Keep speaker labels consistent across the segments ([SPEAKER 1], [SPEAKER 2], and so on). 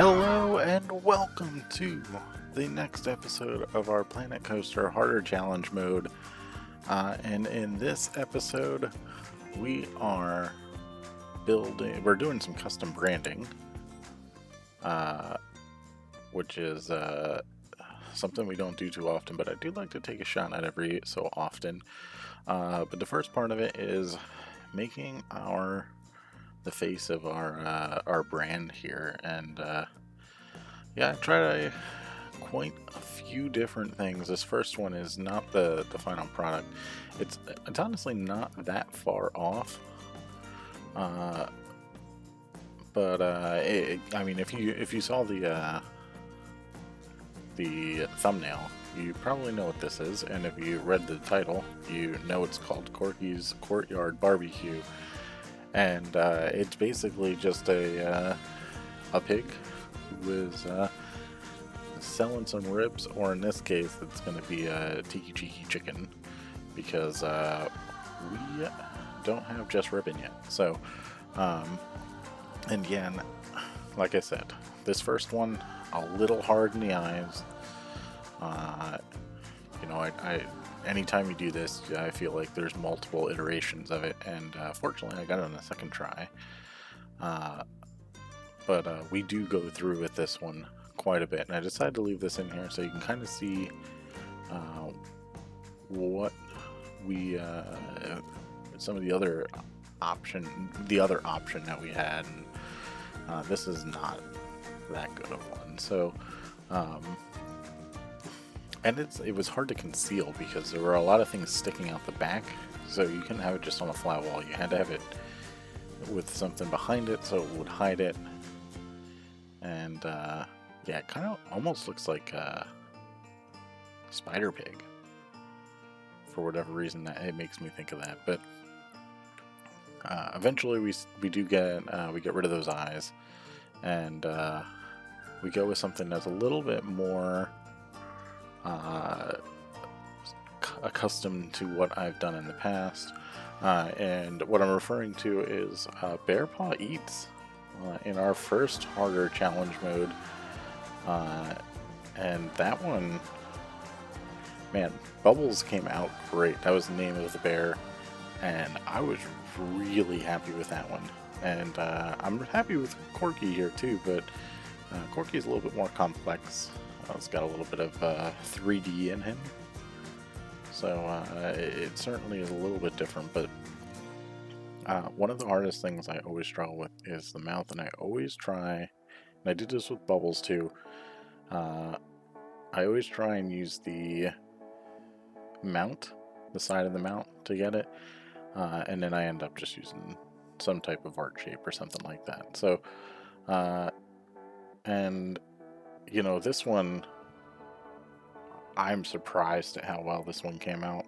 [SPEAKER 1] Hello and welcome to the next episode of our Planet Coaster Harder Challenge mode. And in this episode, we're doing some custom branding, which is something we don't do too often, but I do like to take a shot at every so often. But the first part of it is making the face of our brand here, and yeah, I tried quite a few different things. This first one is not the final product. It's honestly not that far off, but I mean, if you saw the thumbnail, you probably know what this is, and if you read the title, you know it's called Corky's Courtyard BBQ. And it's basically just a pig who is selling some ribs, or in this case, it's going to be a tiki cheeky chicken, because we don't have just ribbon yet. So, and yeah, like I said, this first one a little hard in the eyes. Anytime you do this, I feel like there's multiple iterations of it, and fortunately I got it on the second try. But we do go through with this one quite a bit, and I decided to leave this in here so you can kind of see what we some of the other option that we had, and this is not that good of one. So and it was hard to conceal because there were a lot of things sticking out the back, so you couldn't have it just on a flat wall. You had to have it with something behind it so it would hide it. And yeah, it kind of almost looks like a spider pig. For whatever reason, it makes me think of that. But eventually we get rid of those eyes, and we go with something that's a little bit more accustomed to what I've done in the past, and what I'm referring to is Bear Paw Eats in our first harder challenge mode, and that one, man, Bubbles came out great. That was the name of the bear, and I was really happy with that one. And I'm happy with Corky here too, but Corky is a little bit more complex. It's got a little bit of 3D in him, so it certainly is a little bit different. But one of the hardest things I always struggle with is the mouth, and I always try, and I did this with Bubbles too, I always try and use the side of the mount to get it, and then I end up just using some type of art shape or something like that. So and this one, I'm surprised at how well this one came out,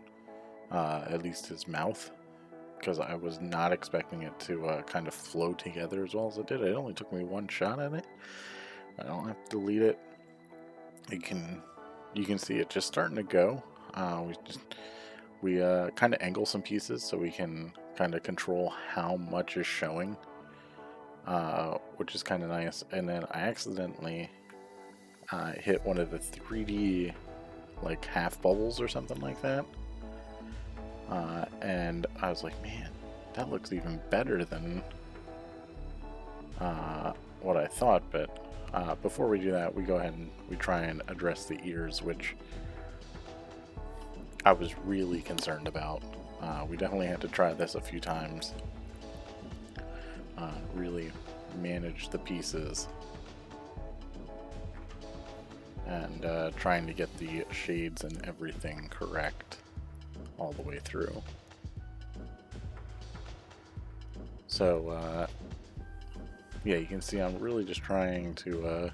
[SPEAKER 1] at least his mouth, because I was not expecting it to kind of flow together as well as it did. It only took me one shot at it. I don't have to delete it. You can see it just starting to go. We kind of angle some pieces so we can kind of control how much is showing, which is kind of nice. And then I accidentally hit one of the 3D like half bubbles or something like that, and I was like, man, that looks even better than what I thought. But before we do that, we go ahead and we try and address the ears, which I was really concerned about. We definitely had to try this a few times, really manage the pieces, and trying to get the shades and everything correct all the way through. So yeah, you can see I'm really just trying to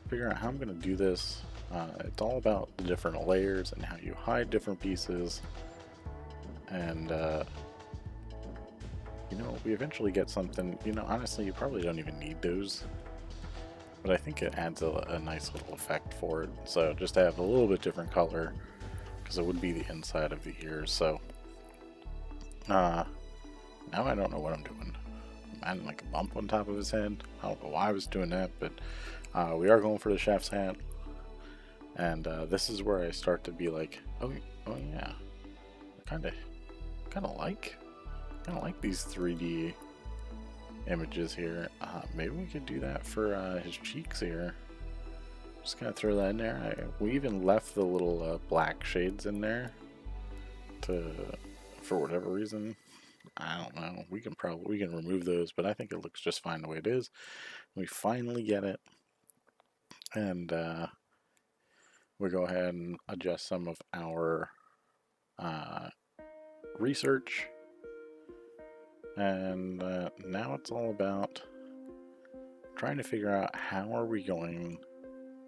[SPEAKER 1] figure out how I'm going to do this. It's all about the different layers and how you hide different pieces, and we eventually get something. Honestly, you probably don't even need those, but I think it adds a nice little effect for it. So just to have a little bit different color, because it would be the inside of the ears. So now I don't know what I'm doing. and like a bump on top of his head. I don't know why I was doing that, but we are going for the chef's hat. And this is where I start to be like, oh yeah, kind of like these 3D images here. Maybe we could do that for his cheeks here. Just gonna throw that in there. We even left the little black shades in there for whatever reason. I don't know. We can remove those, but I think it looks just fine the way it is. We finally get it, and we go ahead and adjust some of our research, and now it's all about trying to figure out how are we going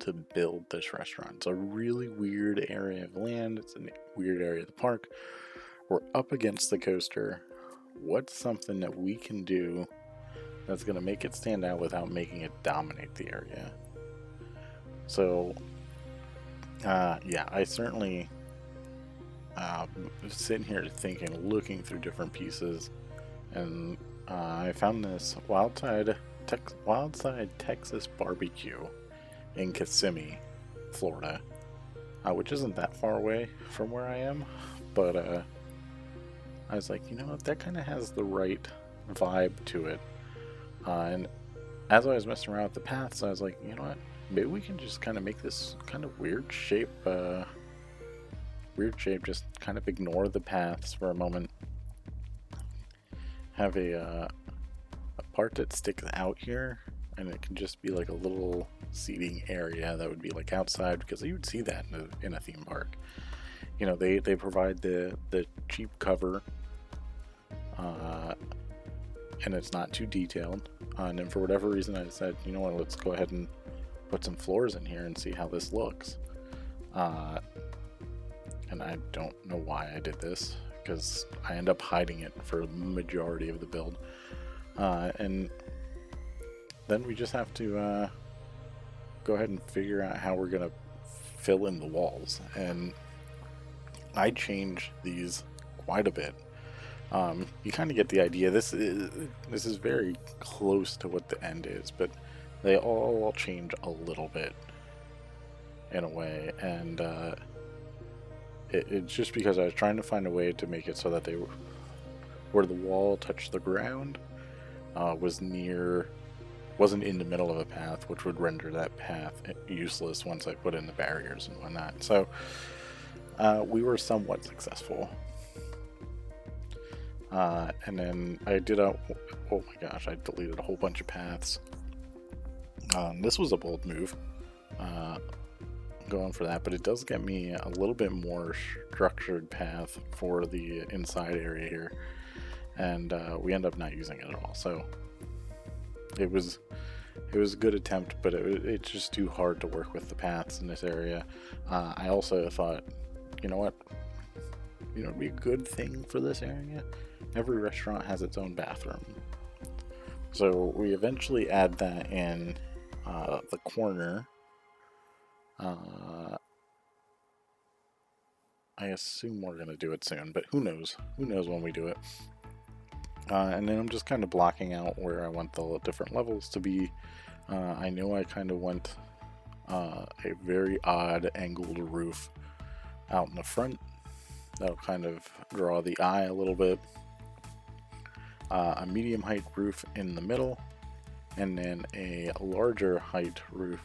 [SPEAKER 1] to build this restaurant. It's a really weird area of land. It's a weird area of the park. We're up against the coaster. What's something that we can do that's going to make it stand out without making it dominate the area? So yeah, I certainly sitting here thinking, looking through different pieces, and I found this Wildside Texas barbecue in Kissimmee, Florida, which isn't that far away from where I am, but I was like, you know what, that kind of has the right vibe to it. And as I was messing around with the paths, I was like, you know what, maybe we can just kind of make this kind of weird shape, just kind of ignore the paths for a moment. Have a part that sticks out here, and it can just be like a little seating area that would be like outside, because you would see that in a theme park. You know, they provide the cheap cover, and it's not too detailed. And then for whatever reason, I said, you know what, let's go ahead and put some floors in here and see how this looks. And I don't know why I did this, because I end up hiding it for the majority of the build. And then we just have to go ahead and figure out how we're going to fill in the walls. And I changed these quite a bit. You kind of get the idea. This is very close to what the end is, but they all change a little bit in a way. And it's just because I was trying to find a way to make it so that where the wall touched the ground wasn't in the middle of a path, which would render that path useless once I put in the barriers and whatnot. So we were somewhat successful. And then I did oh my gosh, I deleted a whole bunch of paths. This was a bold move, going for that, but it does get me a little bit more structured path for the inside area here, and we end up not using it at all. So it was a good attempt, but it's just too hard to work with the paths in this area. I also thought, you know what, it'd be a good thing for this area. Every restaurant has its own bathroom, so we eventually add that in the corner. I assume we're gonna do it soon, but who knows? Who knows when we do it? And then I'm just kind of blocking out where I want the different levels to be. I know I kind of want a very odd angled roof out in the front. That'll kind of draw the eye a little bit. A medium height roof in the middle, and then a larger height roof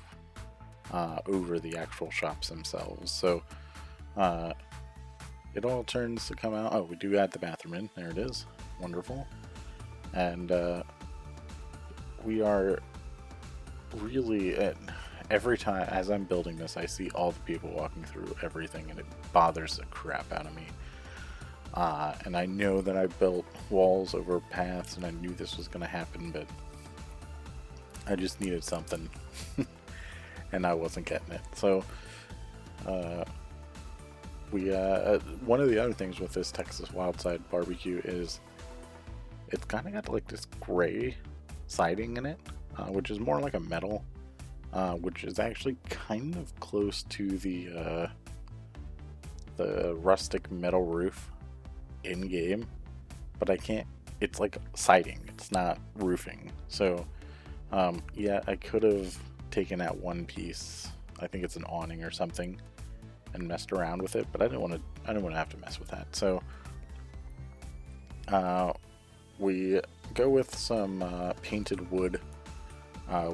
[SPEAKER 1] over the actual shops themselves. So it all turns to come out. Oh, we do add the bathroom in. There it is. Wonderful. And we are really, every time as I'm building this, I see all the people walking through everything, and it bothers the crap out of me. And I know that I built walls over paths, and I knew this was going to happen, but I just needed something, and I wasn't getting it. So we one of the other things with this Texas Wildside barbecue is it's kind of got like this gray siding in it, which is more like a metal, which is actually kind of close to the rustic metal roof in game, but I can't it's like siding, it's not roofing. So yeah, I could have taken that one piece, I think it's an awning or something, and messed around with it, but I didn't want to have to mess with that. So we go with some painted wood,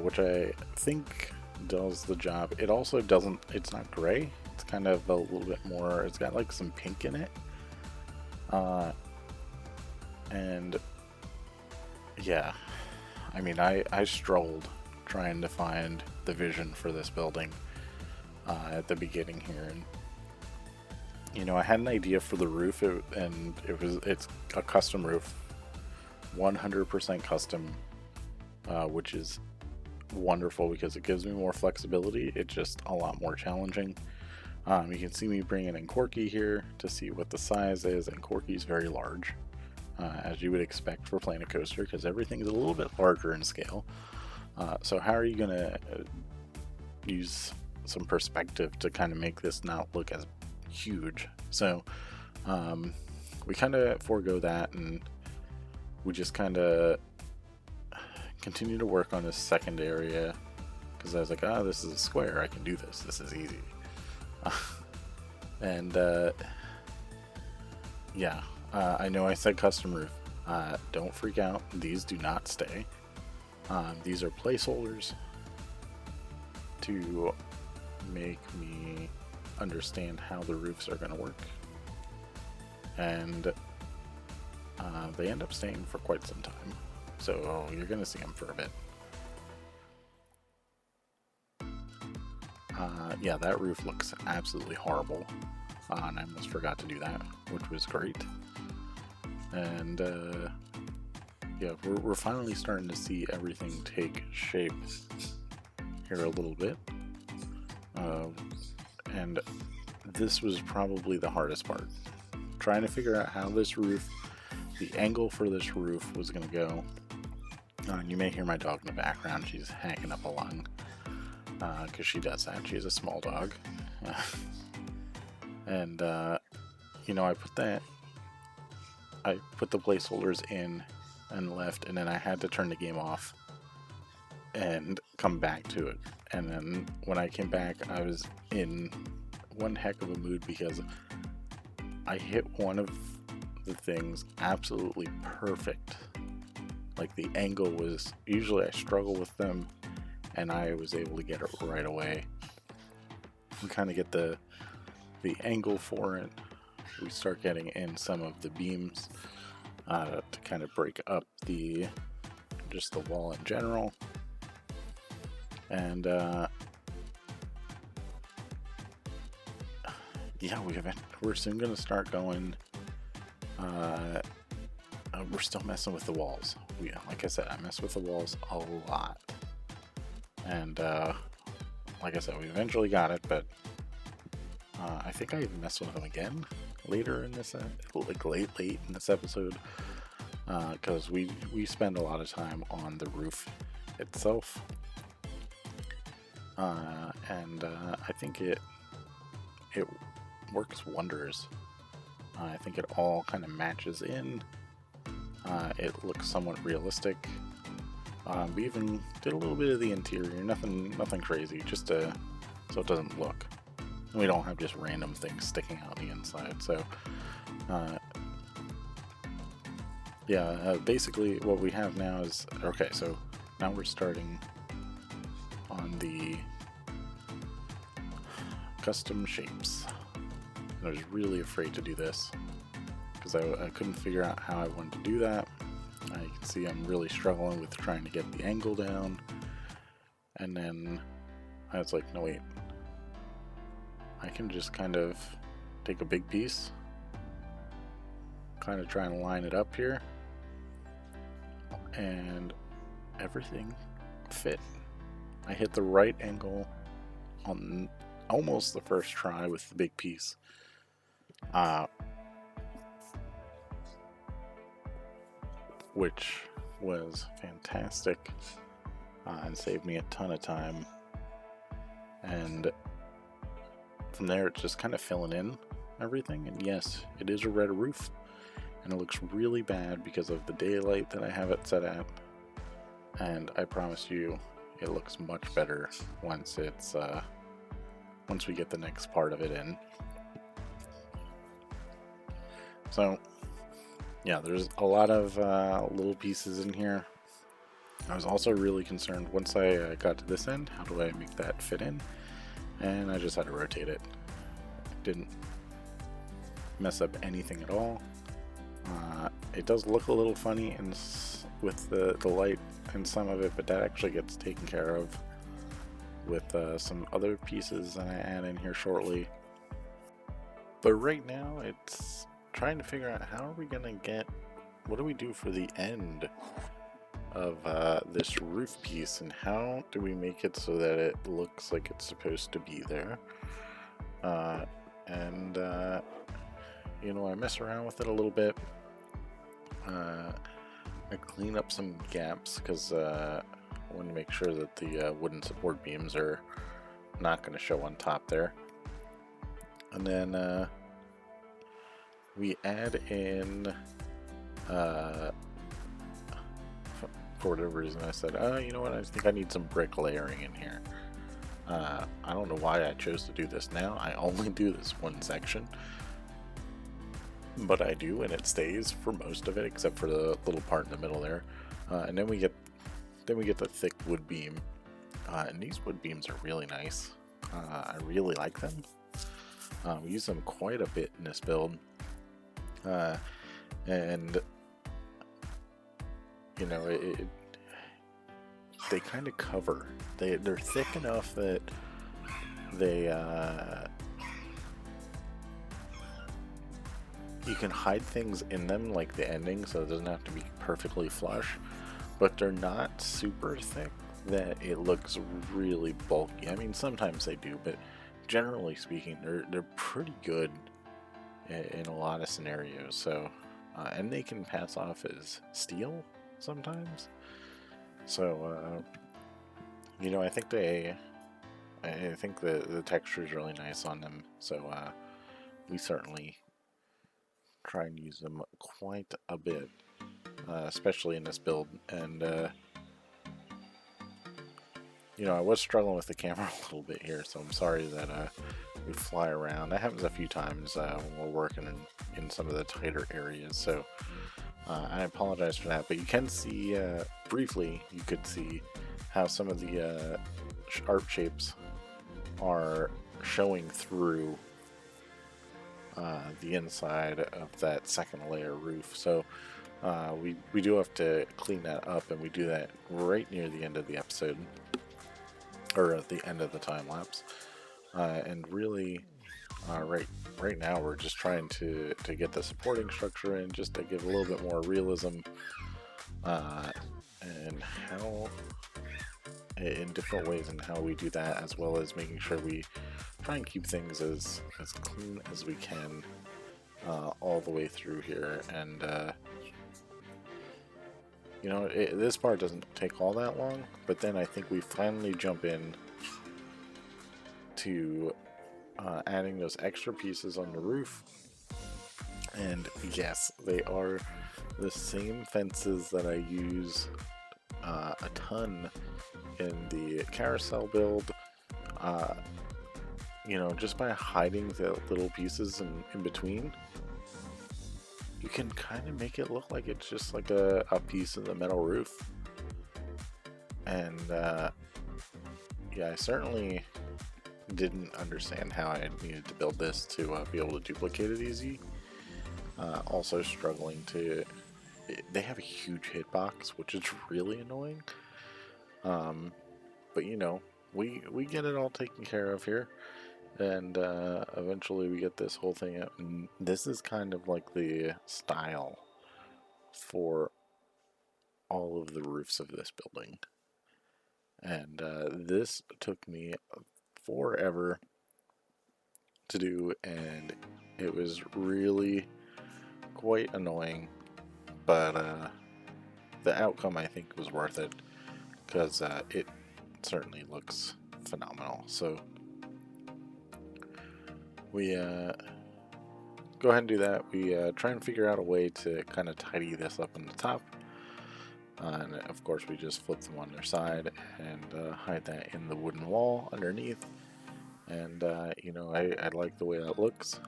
[SPEAKER 1] which I think does the job. It also doesn't, it's not gray, it's kind of a little bit more, it's got like some pink in it. And yeah, I mean, I strolled trying to find the vision for this building at the beginning here, and you know, I had an idea for the roof, it's a custom roof, 100% custom, which is wonderful because it gives me more flexibility. It's just a lot more challenging. You can see me bringing in Corky here to see what the size is, and Corky's very large, as you would expect for playing a coaster, because everything's a little bit larger in scale. So how are you going to use some perspective to kind of make this not look as huge? So we kind of forego that, and we just kind of continue to work on this second area, because I was like, this is a square, I can do this, this is easy. And yeah, I know I said custom roof, don't freak out, these do not stay. These are placeholders to make me understand how the roofs are going to work, and they end up staying for quite some time, so you're going to see them for a bit. Yeah, that roof looks absolutely horrible, and I almost forgot to do that, which was great. And yeah, we're finally starting to see everything take shape here a little bit, and this was probably the hardest part, trying to figure out how this roof, the angle for this roof was going to go. You may hear my dog in the background, she's hacking up a lung, because she does that, she's a small dog. And you know, I put the placeholders in and left, and then I had to turn the game off and come back to it. And then when I came back, I was in one heck of a mood, because I hit one of the things absolutely perfect. Like, the angle was, usually I struggle with them, and I was able to get it right away. We kind of get the angle for it. We start getting in some of the beams to kind of break up just the wall in general. And yeah, we're soon going to start going. We're still messing with the walls. Like I said, I mess with the walls a lot. And like I said, we eventually got it, but I think I messed with them again later in this, late in this episode, because we spend a lot of time on the roof itself, and I think it works wonders. I think it all kind of matches in. It looks somewhat realistic. We even did a little bit of the interior, nothing crazy, just so it doesn't look. We don't have just random things sticking out the inside. So, yeah, basically what we have now is, okay, so now we're starting on the custom shapes. And I was really afraid to do this, because I couldn't figure out how I wanted to do that. You can see I'm really struggling with trying to get the angle down. And then I was like, no, wait. I can just kind of take a big piece, kind of try and line it up here, and everything fit. I hit the right angle on almost the first try with the big piece. Which was fantastic, and saved me a ton of time. And from there, it's just kind of filling in everything. And yes, it is a red roof, and it looks really bad because of the daylight that I have it set at. And I promise you, it looks much better once it's once we get the next part of it in. So yeah, there's a lot of little pieces in here. I was also really concerned once I got to this end, how do I make that fit in? And I just had to rotate it. Didn't mess up anything at all. It does look a little funny with the light and some of it, but that actually gets taken care of with some other pieces that I add in here shortly. But right now it's trying to figure out how are we gonna get, what do we do for the end of this roof piece, and how do we make it so that it looks like it's supposed to be there. You know, I mess around with it a little bit. I clean up some gaps because I want to make sure that the wooden support beams are not going to show on top there. And then we add in, for whatever reason I said, oh, you know what, I think I need some brick layering in here. I don't know why I chose to do this now. I only do this one section, but I do, and it stays for most of it except for the little part in the middle there. And then we get the thick wood beam, and these wood beams are really nice. I really like them. We use them quite a bit in this build, and you know, they kind of cover. They're thick enough that they you can hide things in them, like the ending, so it doesn't have to be perfectly flush, but they're not super thick that it looks really bulky. I mean, sometimes they do, but generally speaking, they're pretty good in a lot of scenarios. So and they can pass off as steel sometimes. So you know, I think the texture is really nice on them. So we certainly try and use them quite a bit, especially in this build. And you know, I was struggling with the camera a little bit here, so I'm sorry that we fly around. That happens a few times when we're working in some of the tighter areas, so I apologize for that. But you can see, briefly, you could see how some of the sharp shapes are showing through the inside of that second layer roof. So we do have to clean that up, and we do that right near the end of the episode, or at the end of the time lapse. And really, right now we're just trying to get the supporting structure in, just to give a little bit more realism, and how in different ways and how we do that, as well as making sure we try and keep things as clean as we can all the way through here. And you know, this part doesn't take all that long, but then I think we finally jump in to adding those extra pieces on the roof. And yes, they are the same fences that I use a ton in the carousel build. You know, just by hiding the little pieces in between, you can kind of make it look like it's just like a piece of the metal roof. And yeah, I certainly didn't understand how I needed to build this to be able to duplicate it easy. Also struggling to, they have a huge hitbox, which is really annoying. But you know, we get it all taken care of here, and eventually we get this whole thing out. And this is kind of like the style for all of the roofs of this building. And this took me forever to do, and it was really quite annoying, but the outcome, I think, was worth it, because it certainly looks phenomenal. So we go ahead and do that. We try and figure out a way to kind of tidy this up on the top. And of course we just flip them on their side and hide that in the wooden wall underneath. And you know, I like the way that looks.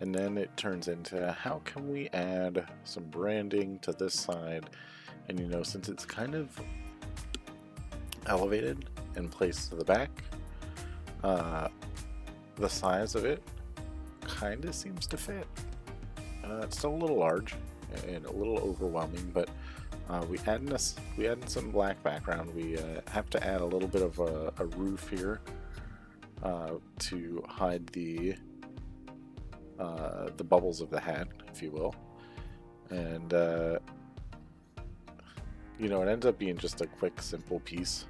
[SPEAKER 1] And then it turns into, how can we add some branding to this side? And you know, since it's kind of elevated and placed to the back, the size of it kind of seems to fit. It's still a little large and a little overwhelming, but we add in some black background. We have to add a little bit of a roof here to hide the bubbles of the hat, if you will. And you know, it ends up being just a quick, simple piece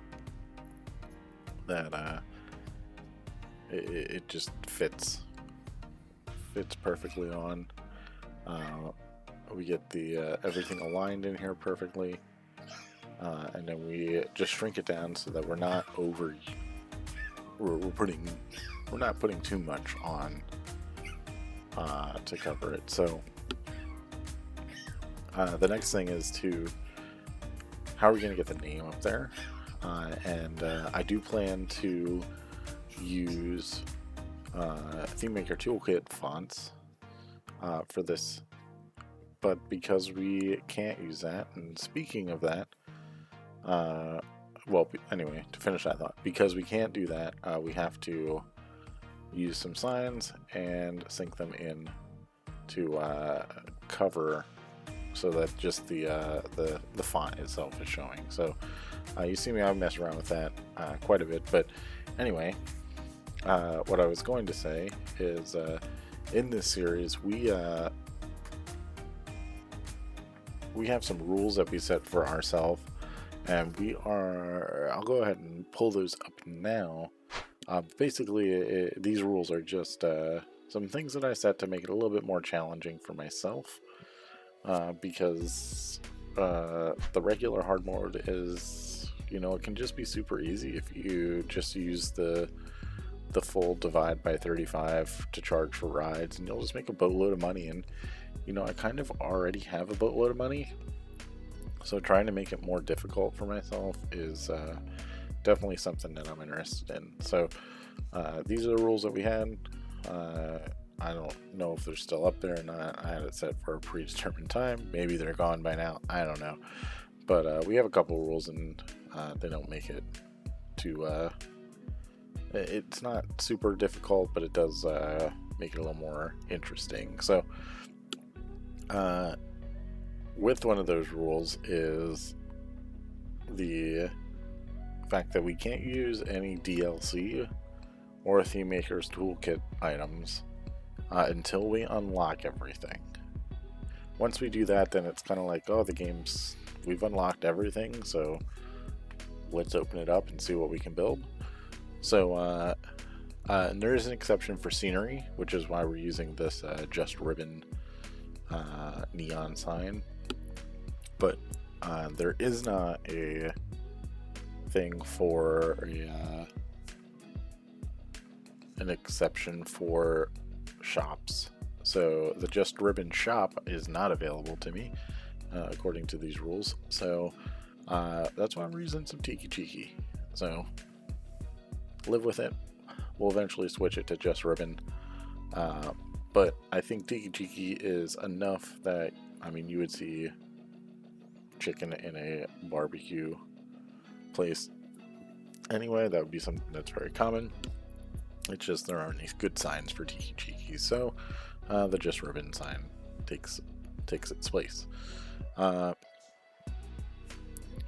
[SPEAKER 1] that it just fits perfectly on. We get the everything aligned in here perfectly, and then we just shrink it down so that we're not putting too much on to cover it. So the next thing is how are we going to get the name up there? And I do plan to use ThemeMaker Toolkit fonts for this, but because we can't use that, and speaking of that, well, anyway, to finish that thought, because we can't do that, we have to use some signs and sync them in to cover, so that just the font itself is showing. So you see me, I mess around with that quite a bit. But anyway, what I was going to say is in this series we have some rules that we set for ourselves, and I'll go ahead and pull those up now. Basically, these rules are just some things that I set to make it a little bit more challenging for myself, because the regular hard mode is, you know, it can just be super easy if you just use the full divide by 35 to charge for rides, and you'll just make a boatload of money. And you know, I kind of already have a boatload of money, so trying to make it more difficult for myself is definitely something that I'm interested in. So these are the rules that we had. I don't know if they're still up there or not. I had it set for a predetermined time. Maybe they're gone by now. I don't know. But we have a couple rules, and they don't make it too... it's not super difficult, but it does make it a little more interesting. So with one of those rules is the fact that we can't use any DLC or ThemeMaker's Toolkit items until we unlock everything. Once we do that, then it's kind of like, oh, we've unlocked everything, so let's open it up and see what we can build. So and there is an exception for scenery, which is why we're using this Just Ribbon neon sign. But there is not a thing for an exception for shops. So the Just Ribbon shop is not available to me according to these rules. So that's why we're using some Tiki Chiki. So live with it. We'll eventually switch it to Just Ribbon. But I think Tiki Chiki is enough that, I mean, you would see chicken in a barbecue place anyway. That would be something that's very common. It's just there aren't any good signs for Tiki Chiki, so the Just Ribbon sign takes its place. But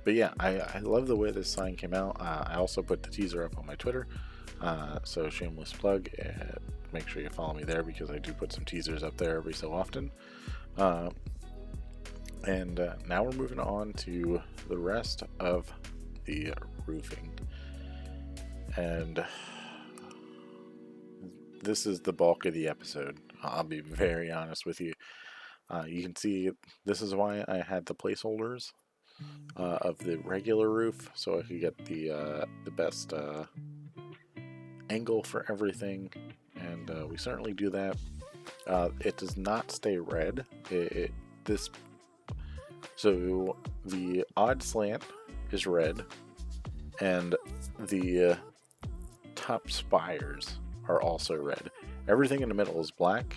[SPEAKER 1] yeah, I love the way this sign came out. I also put the teaser up on my Twitter, so shameless plug. Make sure you follow me there, because I do put some teasers up there every so often. And now we're moving on to the rest of the roofing. And this is the bulk of the episode. I'll be very honest with you. You can see this is why I had the placeholders of the regular roof, so I could get the best angle for everything. And we certainly do that. It does not stay red. So the odd slant is red, and the top spires are also red. Everything in the middle is black,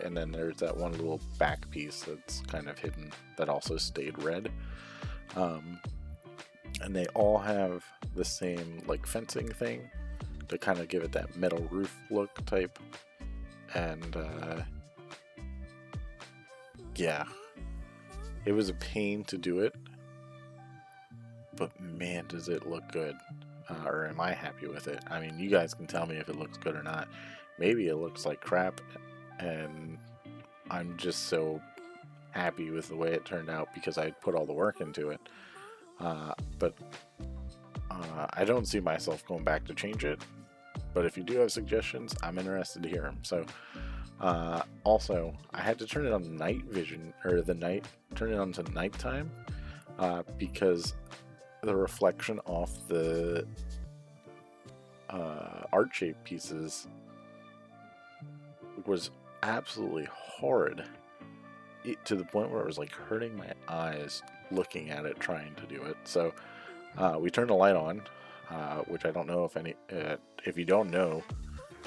[SPEAKER 1] and then there's that one little back piece that's kind of hidden that also stayed red. And they all have the same like fencing thing to kind of give it that metal roof look type. And yeah, it was a pain to do it, but man, does it look good. Or am I happy with it? I mean, you guys can tell me if it looks good or not. Maybe it looks like crap, and I'm just so happy with the way it turned out because I put all the work into it. But I don't see myself going back to change it. But if you do have suggestions, I'm interested to hear them. So, also, I had to turn it on night vision, or turn it on to nighttime, because the reflection off the art shape pieces was absolutely horrid, to the point where it was like hurting my eyes looking at it trying to do it. So we turned the light on, which I don't know if you don't know,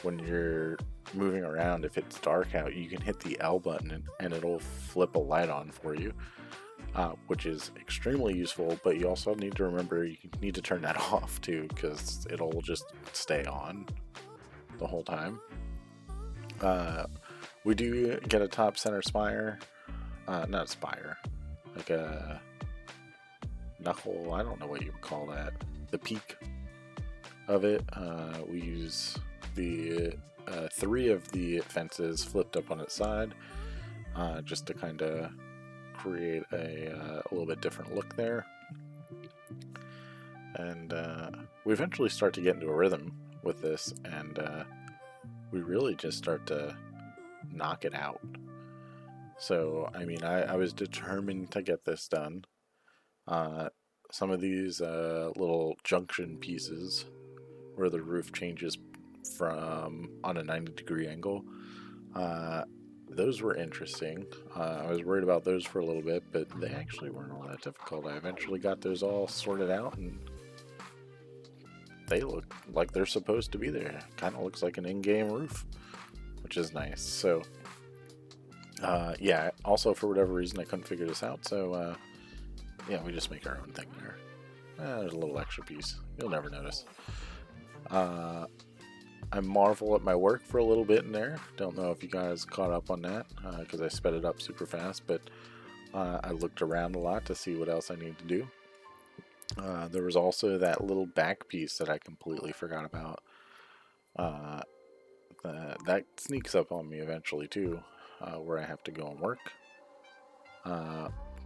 [SPEAKER 1] when you're moving around, if it's dark out, you can hit the L button and it'll flip a light on for you. Which is extremely useful, but you also need to remember you need to turn that off too, because it'll just stay on the whole time. We do get a top center spire, not a spire, like a knuckle, I don't know what you would call that, the peak of it. We use the 3 of the fences flipped up on its side, just to kind of create a little bit different look there. And we eventually start to get into a rhythm with this, and we really just start to knock it out. So I mean, I was determined to get this done. Some of these little junction pieces where the roof changes from on a 90-degree angle, those were interesting. I was worried about those for a little bit, but they actually weren't all that difficult. I eventually got those all sorted out, and they look like they're supposed to be there. Kind of looks like an in-game roof, which is nice. So, yeah, also for whatever reason I couldn't figure this out, so yeah, we just make our own thing there. There's a little extra piece. You'll never notice. I marvel at my work for a little bit in there. Don't know if you guys caught up on that, because I sped it up super fast, but I looked around a lot to see what else I need to do. There was also that little back piece that I completely forgot about. That sneaks up on me eventually too, where I have to go and work.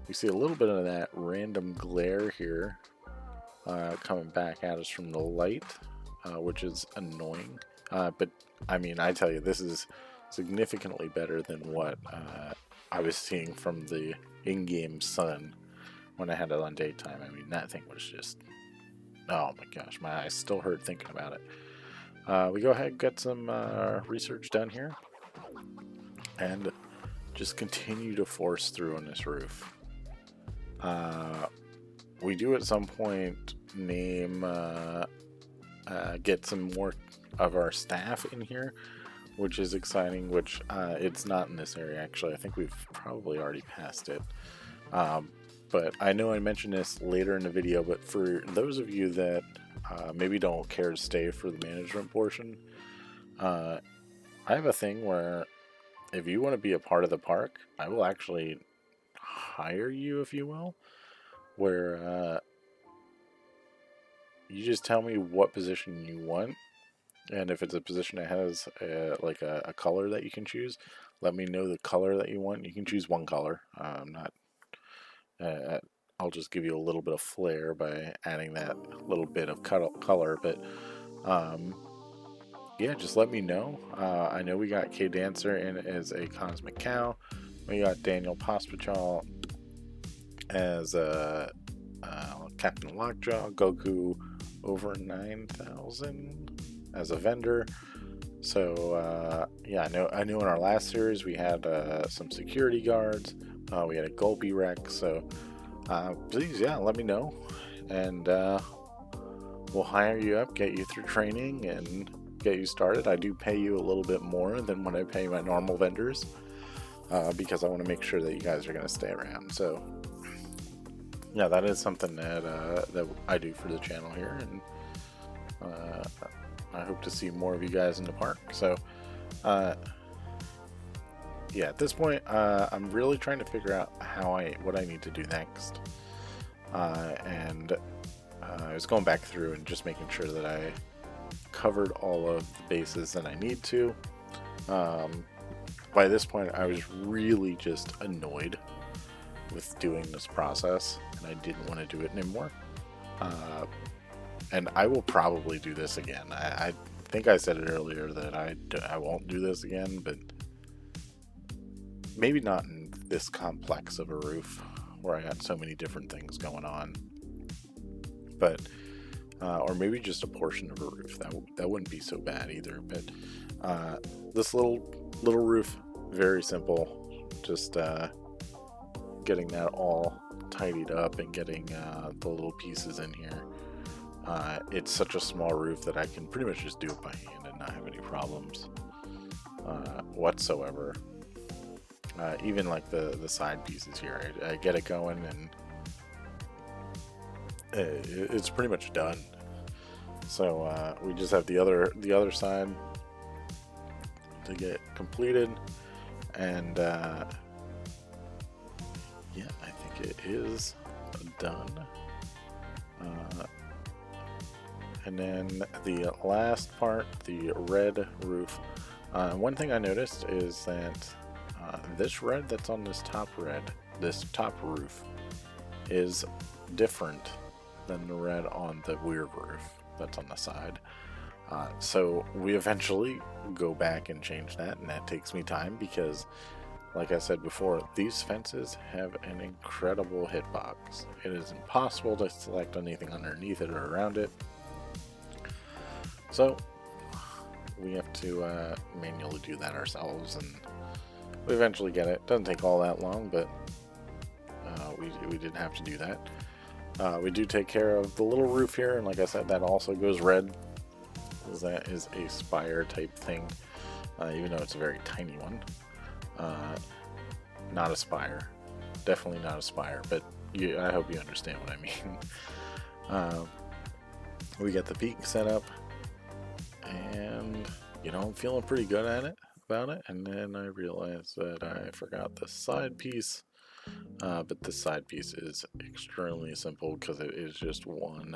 [SPEAKER 1] We see a little bit of that random glare here coming back at us from the light, which is annoying. But I mean, I tell you, this is significantly better than what I was seeing from the in-game sun when I had it on daytime. I mean, that thing was just, oh my gosh, my eyes still hurt thinking about it. We go ahead and get some research done here, and just continue to force through on this roof. We do at some point get some more of our staff in here, which is exciting, which it's not in this area actually. I think we've probably already passed it. But I know I mentioned this later in the video, but for those of you that maybe don't care to stay for the management portion, I have a thing where if you want to be a part of the park, I will actually hire you, if you will, where you just tell me what position you want, and if it's a position that has like a color that you can choose, let me know the color that you want. You can choose one color. I'll just give you a little bit of flair by adding that little bit of color, but yeah, just let me know. I know we got K Dancer in as a Cosmic Cow. We got Daniel Pospichal as Captain Lockjaw. Goku over 9,000 as a vendor. So yeah, I know in our last series we had some security guards. We had a Gulpy wreck. So please, yeah, let me know, and we'll hire you up, get you through training, and get you started. I do pay you a little bit more than what I pay my normal vendors, because I want to make sure that you guys are going to stay around. So yeah, that is something that I do for the channel here, and I hope to see more of you guys in the park. So yeah, at this point, I'm really trying to figure out what I need to do next, and I was going back through and just making sure that I covered all of the bases that I need to. By this point, I was really just annoyed with doing this process, and I didn't want to do it anymore. And I will probably do this again. I think I said it earlier that I won't do this again, but maybe not in this complex of a roof where I got so many different things going on. But or maybe just a portion of a roof. That wouldn't be so bad either. But this little roof, very simple. Just getting that all tidied up and getting the little pieces in here. It's such a small roof that I can pretty much just do it by hand and not have any problems whatsoever. Even like the side pieces here, I get it going, and it's pretty much done. So we just have the other side to get completed, and yeah, I think it is done. And then the last part, the red roof. One thing I noticed is that this red that's on this top roof is different than the red on the weird roof that's on the side. So we eventually go back and change that, and that takes me time because, like I said before, these fences have an incredible hitbox. It is impossible to select anything underneath it or around it. So we have to manually do that ourselves, and we eventually get it. Doesn't take all that long, but we didn't have to do that. We do take care of the little roof here, and like I said, that also goes red, because that is a spire type thing, even though it's a very tiny one. Not a spire, definitely not a spire, but I hope you understand what I mean. We get the peak set up, and I'm feeling pretty good about it, and then I realized that I forgot the side piece. But this side piece is extremely simple because it is just one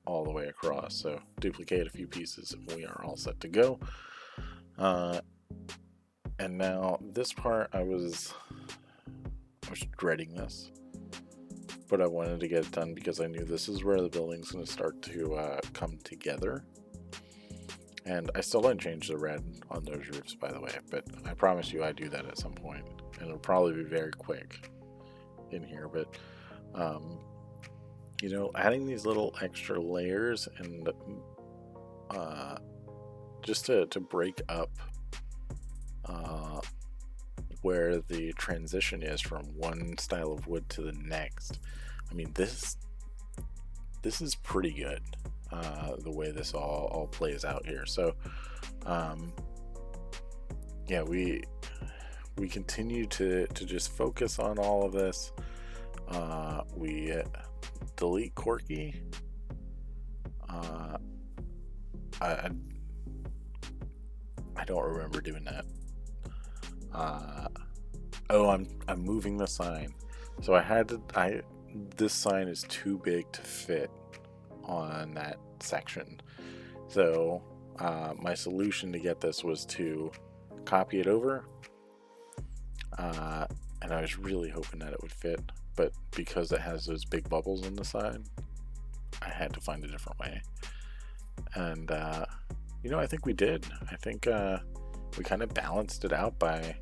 [SPEAKER 1] all the way across. So duplicate a few pieces and we are all set to go. And now this part, I was dreading this, but I wanted to get it done because I knew this is where the building's going to start to come together. And I still didn't change the red on those roofs, by the way, but I promise you I do that at some point, and it'll probably be very quick in here. But adding these little extra layers and just to break up where the transition is from one style of wood to the next. I mean, this is pretty good, the way this all plays out here. So yeah, we continue to just focus on all of this. We delete Corky. I don't remember doing that. Oh, I'm moving the sign. So this sign is too big to fit on that section. So my solution to get this was to copy it over. And I was really hoping that it would fit, but because it has those big bubbles on the side, I had to find a different way. And I think we did. I think we kind of balanced it out by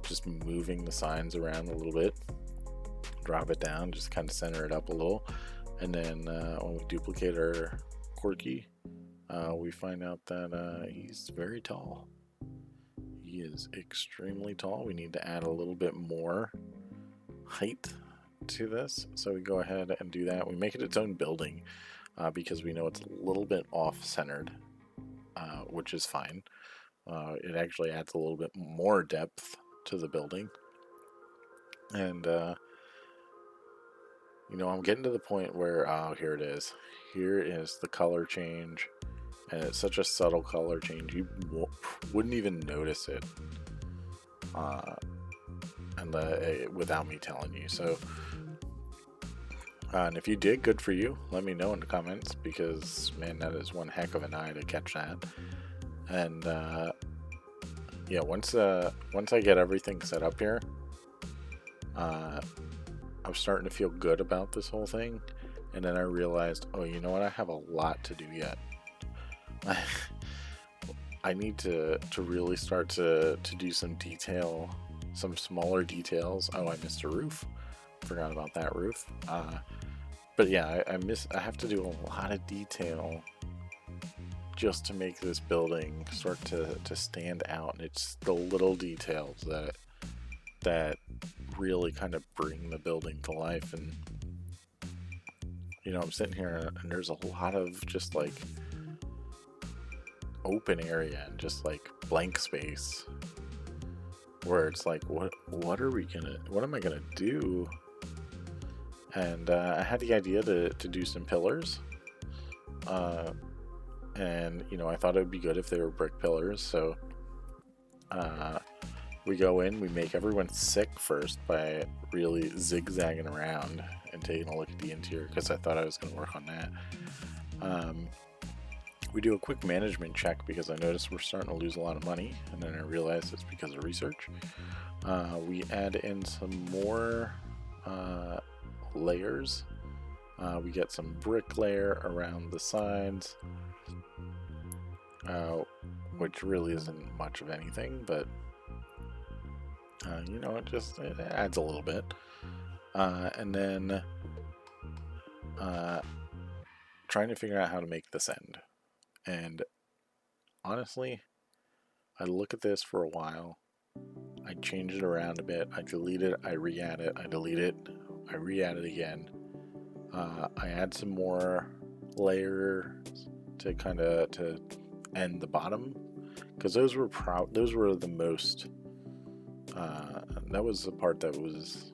[SPEAKER 1] just moving the signs around a little bit, drop it down, just kind of center it up a little, and then when we duplicate our Corky, we find out that he's very tall. He is extremely tall. We need to add a little bit more height to this, so we go ahead and do that. We make it its own building because we know it's a little bit off-centered, which is fine. It actually adds a little bit more depth to the building. And, you know, I'm getting to the point where, oh, here it is. Here is the color change. And it's such a subtle color change, you wouldn't even notice it without me telling you. So, and if you did, good for you. Let me know in the comments, because, man, that is one heck of an eye to catch that. And, yeah, once I get everything set up here, I'm starting to feel good about this whole thing. And then I realized, oh, you know what? I have a lot to do yet. I need to really start to do some detail, some smaller details. Oh, I missed a roof. Forgot about that roof. But yeah, I have to do a lot of detail just to make this building start to stand out. And it's the little details that really kind of bring the building to life. And you know, I'm sitting here and there's a lot of just like open area and just like blank space where it's like, what am I gonna do? And I had the idea to do some pillars, and you know, I thought it would be good if they were brick pillars. So we go in, we make everyone sick first by really zigzagging around and taking a look at the interior, because I thought I was going to work on that. We do a quick management check because I noticed we're starting to lose a lot of money, and then I realized it's because of research. We add in some more layers. We get some brick layer around the sides, which really isn't much of anything, but you know, it adds a little bit. And then trying to figure out how to make this end. And honestly, I look at this for a while. I change it around a bit. I delete it. I re-add it. I delete it. I re-add it again. I add some more layers to kind of to end the bottom, because those were the most. That was the part that was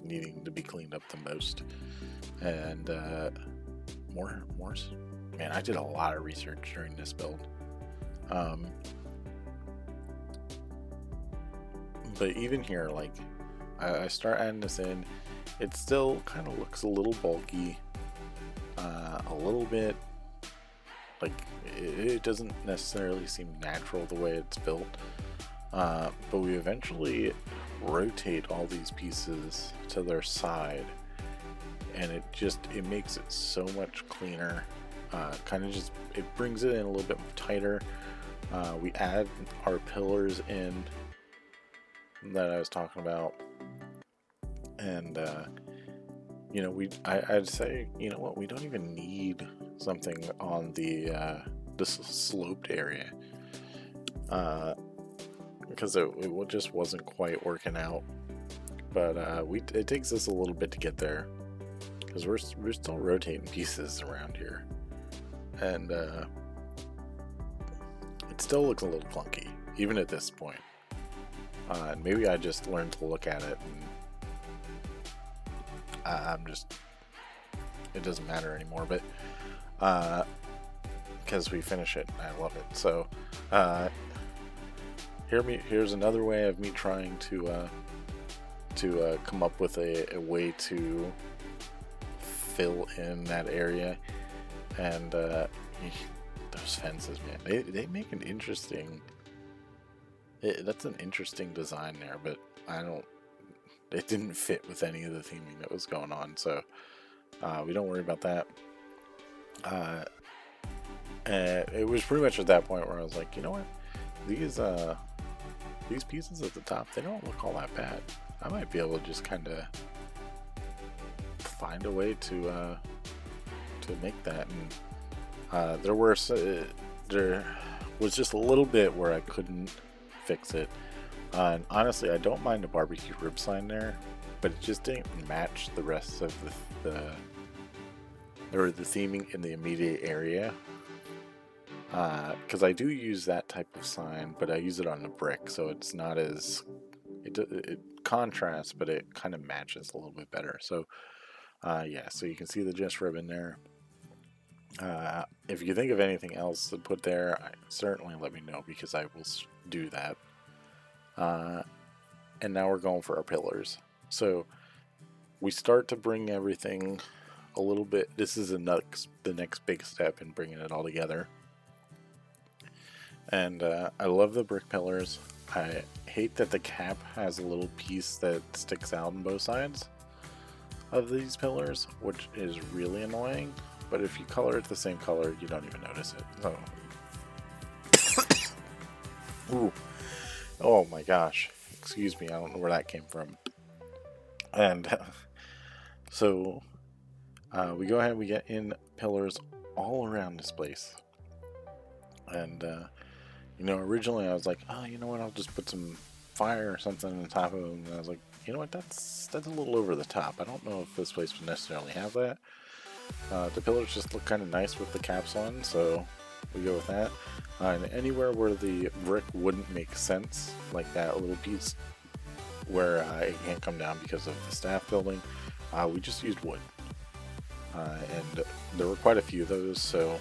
[SPEAKER 1] needing to be cleaned up the most. And more. Man, I did a lot of research during this build. But even here, like, I start adding this in, it still kind of looks a little bulky, a little bit, like, it doesn't necessarily seem natural the way it's built. But we eventually rotate all these pieces to their side, and it makes it so much cleaner. It brings it in a little bit tighter. We add our pillars in that I was talking about, and you know, I'd say, you know what, we don't even need something on the this sloped area, because it just wasn't quite working out. But it takes us a little bit to get there, because we're still rotating pieces around here, and it still looks a little clunky even at this point. And maybe I just learned to look at it, and it doesn't matter anymore. But because we finish it, and I love it. So here's another way of me trying to come up with a way to fill in that area. And those fences, man, they make an interesting. That's an interesting design there, but it didn't fit with any of the theming that was going on, so we don't worry about that. And it was pretty much at that point where I was like, you know what, these pieces at the top, they don't look all that bad. I might be able to just kind of find a way to make that. And There was just a little bit where I couldn't fix it. And honestly, I don't mind a barbecue rib sign there, but it just didn't match the rest of the theming in the immediate area. Because I do use that type of sign, but I use it on the brick, so it's not as it contrasts, but it kind of matches a little bit better. So yeah, so you can see the gist ribbon there. If you think of anything else to put there, certainly let me know, because I will do that. And now we're going for our pillars. So we start to bring everything a little bit. This is the next big step in bringing it all together. And I love the brick pillars. I hate that the cap has a little piece that sticks out on both sides of these pillars, which is really annoying. But if you color it the same color, you don't even notice it. So. Ooh. Oh my gosh. Excuse me, I don't know where that came from. And so we go ahead and we get in pillars all around this place. And you know, originally I was like, oh, you know what, I'll just put some fire or something on the top of them. And I was like, you know what, that's a little over the top. I don't know if this place would necessarily have that. The pillars just look kind of nice with the caps on, so we go with that. And anywhere where the brick wouldn't make sense, like that little piece where it can't come down because of the staff building, we just used wood. And there were quite a few of those, so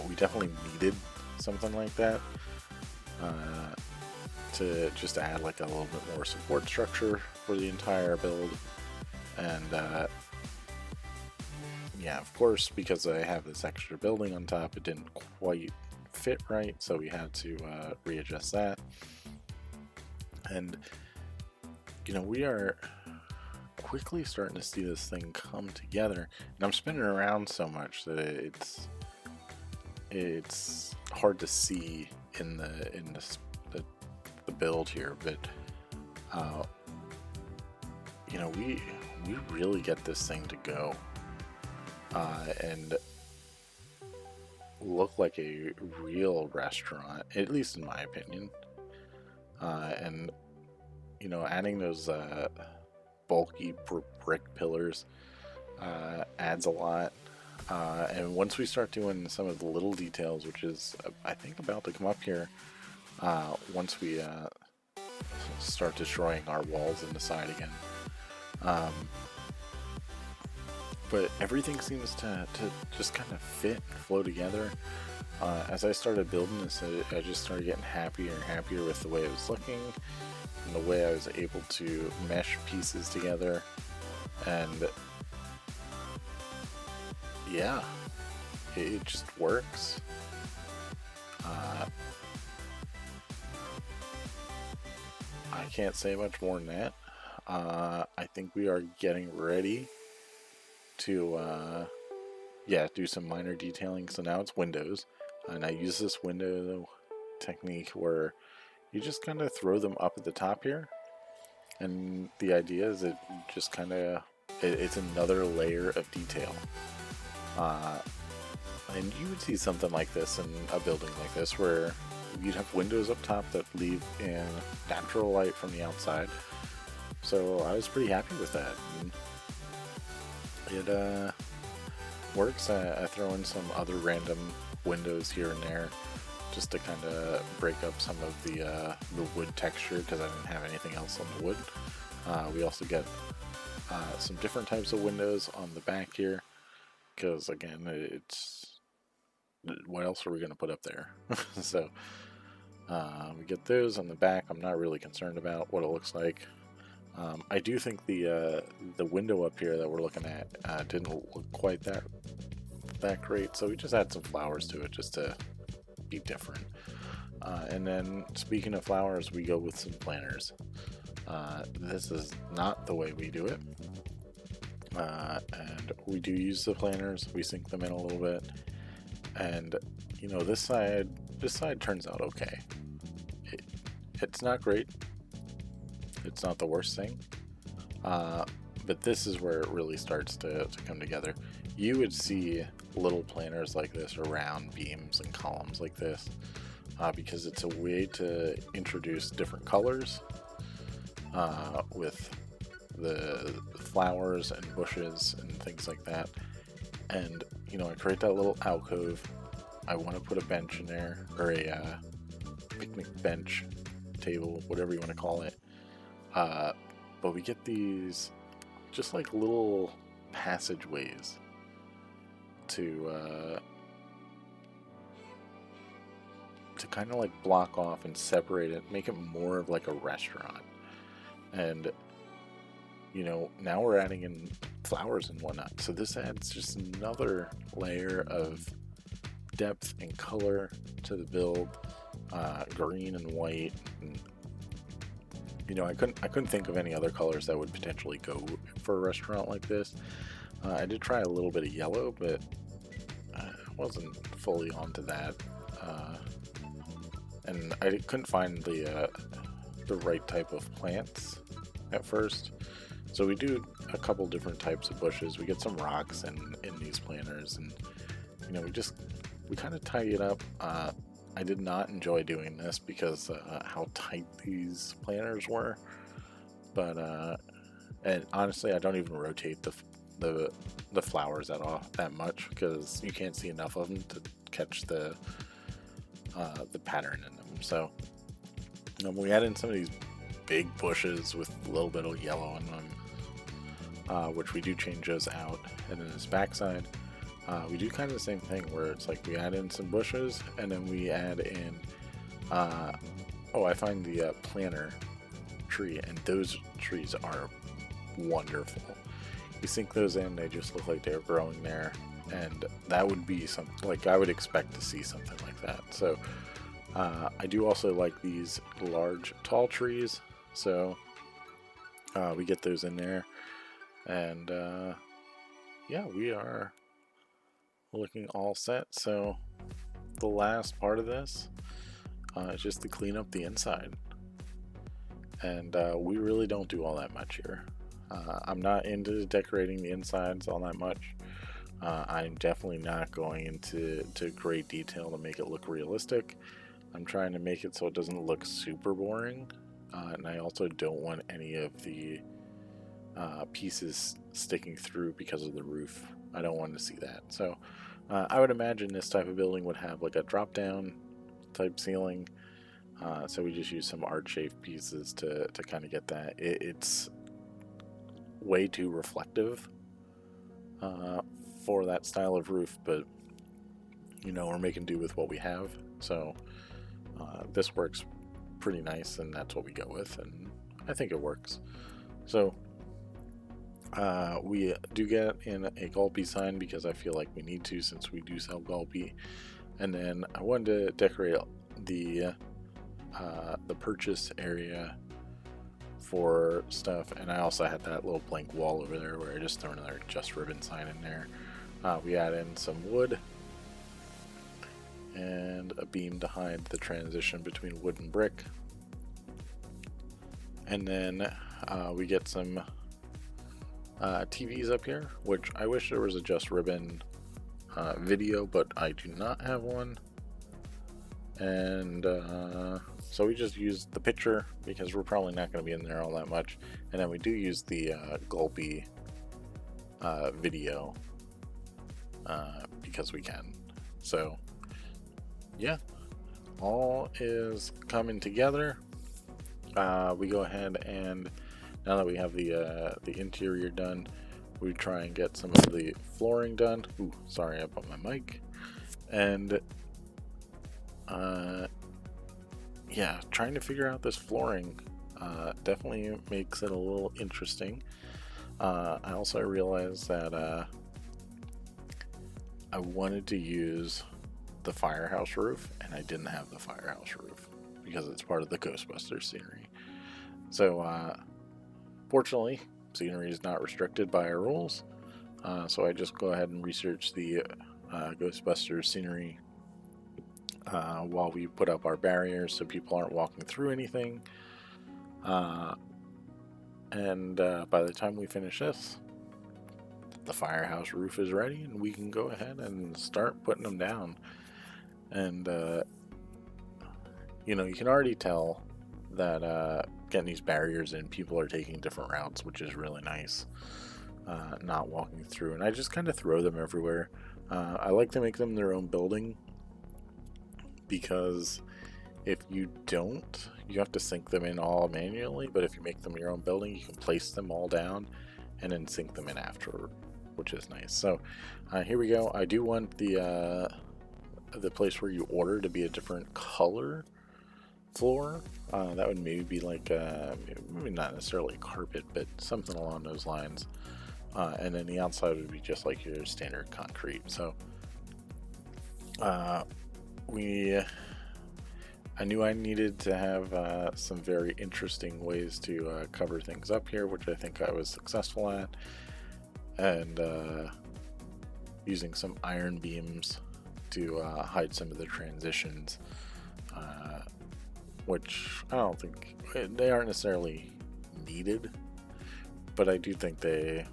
[SPEAKER 1] we definitely needed something like that to just add like a little bit more support structure for the entire build. And yeah, of course, because I have this extra building on top, it didn't quite fit right, so we had to readjust that. And you know, we are quickly starting to see this thing come together, and I'm spinning around so much that it's hard to see in the build here. But you know, we really get this thing to go and look like a real restaurant, at least in my opinion. And you know, adding those bulky brick pillars adds a lot. And once we start doing some of the little details, which is I think about to come up here, once we start destroying our walls in the side again. But everything seems to just kind of fit and flow together. As I started building this, I just started getting happier and happier with the way it was looking and the way I was able to mesh pieces together. And yeah, it just works. I can't say much more than that. I think we are getting ready to do some minor detailing. So now it's windows, and I use this window technique where you just kind of throw them up at the top here, and the idea is it just kind of it's another layer of detail. And you would see something like this in a building like this, where you'd have windows up top that leave in natural light from the outside. So I was pretty happy with that. And it works. I throw in some other random windows here and there just to kind of break up some of the wood texture, because I didn't have anything else on the wood. We also get some different types of windows on the back here, because again, it's what else are we going to put up there? So we get those on the back. I'm not really concerned about what it looks like. I do think the window up here that we're looking at didn't look quite that great, so we just add some flowers to it just to be different. And then speaking of flowers, we go with some planters. This is not the way we do it, and we do use the planters. We sink them in a little bit, and you know, this side turns out okay. It's not great. It's not the worst thing, but this is where it really starts to come together. You would see little planters like this around beams and columns like this, because it's a way to introduce different colors with the flowers and bushes and things like that. And you know, I create that little alcove. I want to put a bench in there, or a picnic bench, table, whatever you want to call it. But we get these just like little passageways to kind of like block off and separate it, make it more of like a restaurant. And you know, now we're adding in flowers and whatnot, so this adds just another layer of depth and color to the build. Green and white, and you know, I couldn't think of any other colors that would potentially go for a restaurant like this. I did try a little bit of yellow, but I wasn't fully onto that, and I couldn't find the right type of plants at first. So we do a couple different types of bushes. We get some rocks in these planters, and you know, we kind of tidy it up. I did not enjoy doing this because how tight these planters were, but and honestly, I don't even rotate the flowers that much, because you can't see enough of them to catch the pattern in them. So we add in some of these big bushes with a little bit of yellow in them, which we do change those out. And then this backside, we do kind of the same thing, where it's like we add in some bushes, and then we add in I find the planter tree, and those trees are wonderful. You sink those in, they just look like they're growing there, and that would be something like I would expect to see something like that. So I do also like these large tall trees, so we get those in there, and yeah, we are looking all set. So the last part of this is just to clean up the inside, and we really don't do all that much here. I'm not into decorating the insides all that much. I'm definitely not going into great detail to make it look realistic. I'm trying to make it so it doesn't look super boring, and I also don't want any of the pieces sticking through because of the roof. I don't want to see that. So I would imagine this type of building would have like a drop down type ceiling, so we just use some arch-shaped pieces to kind of get that. It's way too reflective for that style of roof, but you know, we're making do with what we have. So this works pretty nice, and that's what we go with, and I think it works. So we do get in a Gulpy sign because I feel like we need to, since we do sell Gulpy. And then I wanted to decorate the purchase area for stuff, and I also had that little blank wall over there where I just threw another Just Ribbon sign in there. We add in some wood and a beam to hide the transition between wood and brick, and then we get some TVs up here, which I wish there was a Just Ribbon video, but I do not have one. And so we just use the picture because we're probably not going to be in there all that much, and then we do use the Gulpy video because we can. So yeah, all is coming together. We go ahead, and now that we have the interior done, we try and get some of the flooring done. Ooh, sorry, I bumped my mic. And yeah, trying to figure out this flooring definitely makes it a little interesting. I also realized that I wanted to use the firehouse roof, and I didn't have the firehouse roof because it's part of the Ghostbusters scenery. So fortunately, scenery is not restricted by our rules, so I just go ahead and research the Ghostbusters scenery while we put up our barriers so people aren't walking through anything. And by the time we finish this, the firehouse roof is ready and we can go ahead and start putting them down. And you know, you can already tell that getting these barriers in, people are taking different routes, which is really nice. Not walking through, and I just kind of throw them everywhere. I like to make them their own building, because if you don't, you have to sink them in all manually, but if you make them your own building, you can place them all down and then sink them in after, which is nice. So here we go. I do want the place where you order to be a different color floor. That would maybe be like maybe not necessarily carpet, but something along those lines. And then the outside would be just like your standard concrete. So I knew I needed to have some very interesting ways to cover things up here, which I think I was successful at. And using some iron beams to hide some of the transitions, which I don't think they aren't necessarily needed, but I do think it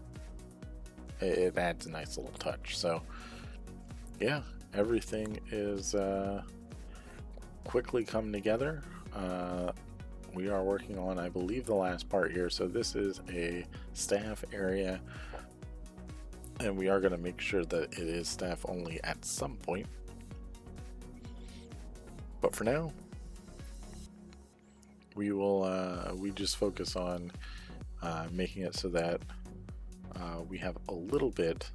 [SPEAKER 1] adds a nice little touch. So yeah, everything is quickly come together. We are working on, I believe, the last part here. So this is a staff area, and we are going to make sure that it is staff only at some point. But for now, we just focus on making it so that we have a little bit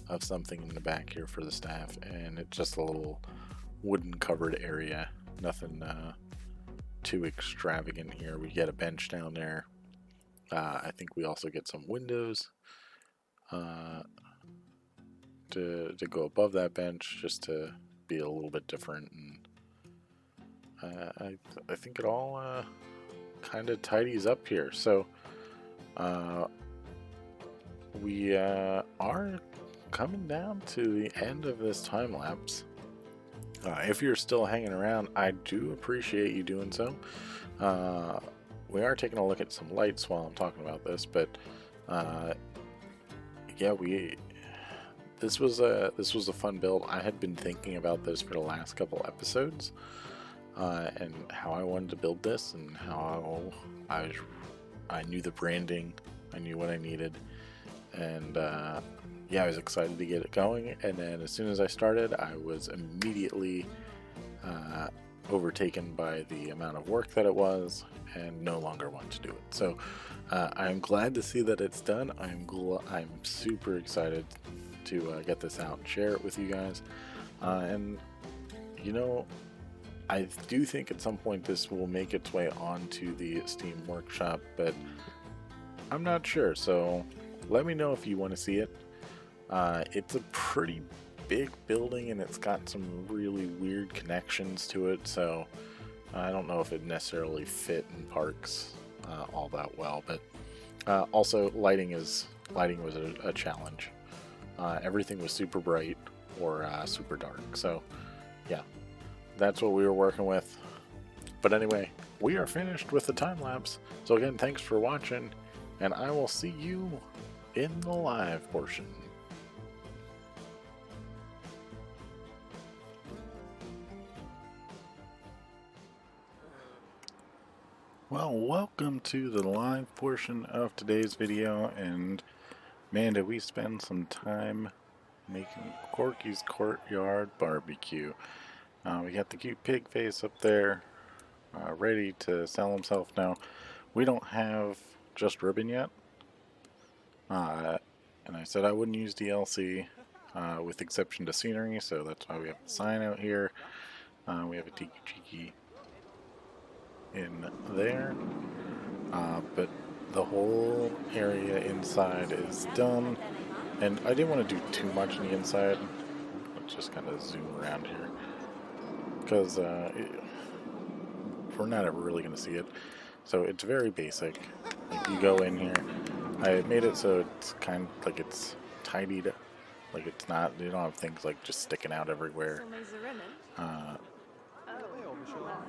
[SPEAKER 1] of something in the back here for the staff, and it's just a little wooden covered area. Nothing too extravagant here. We get a bench down there. I think we also get some windows to go above that bench, just to be a little bit different. And I think it all kind of tidies up here. So we are coming down to the end of this time lapse. If you're still hanging around, I do appreciate you doing so. We are taking a look at some lights while I'm talking about this, but yeah, this was a fun build. I had been thinking about this for the last couple episodes, and how I wanted to build this, and how I knew the branding, I knew what I needed, and yeah, I was excited to get it going. And then as soon as I started, I was immediately overtaken by the amount of work that it was, and no longer want to do it. So I'm glad to see that it's done. I'm super excited to get this out and share it with you guys. And you know, I do think at some point this will make its way onto the Steam Workshop, but I'm not sure. So let me know if you want to see it. It's a pretty big building, and it's got some really weird connections to it, so I don't know if it necessarily fit in parks all that well. But also lighting was a challenge. Everything was super bright or super dark, so yeah, that's what we were working with. But anyway, we are finished with the time lapse. So again, thanks for watching, and I will see you in the live portion. Well, welcome to the live portion of today's video, and man, did we spend some time making Corky's Courtyard BBQ. We got the cute pig face up there, ready to sell himself. Now, we don't have just ribbon yet, and I said I wouldn't use DLC with exception to scenery, so that's why we have the sign out here. We have a Tiki Cheeky in there, but the whole area inside is done, and I didn't want to do too much in the inside. Let's just kind of zoom around here, because we're not ever really going to see it. So it's very basic. Like, you go in here, I made it so it's kind of like it's tidied, like it's not, you don't have things like just sticking out everywhere.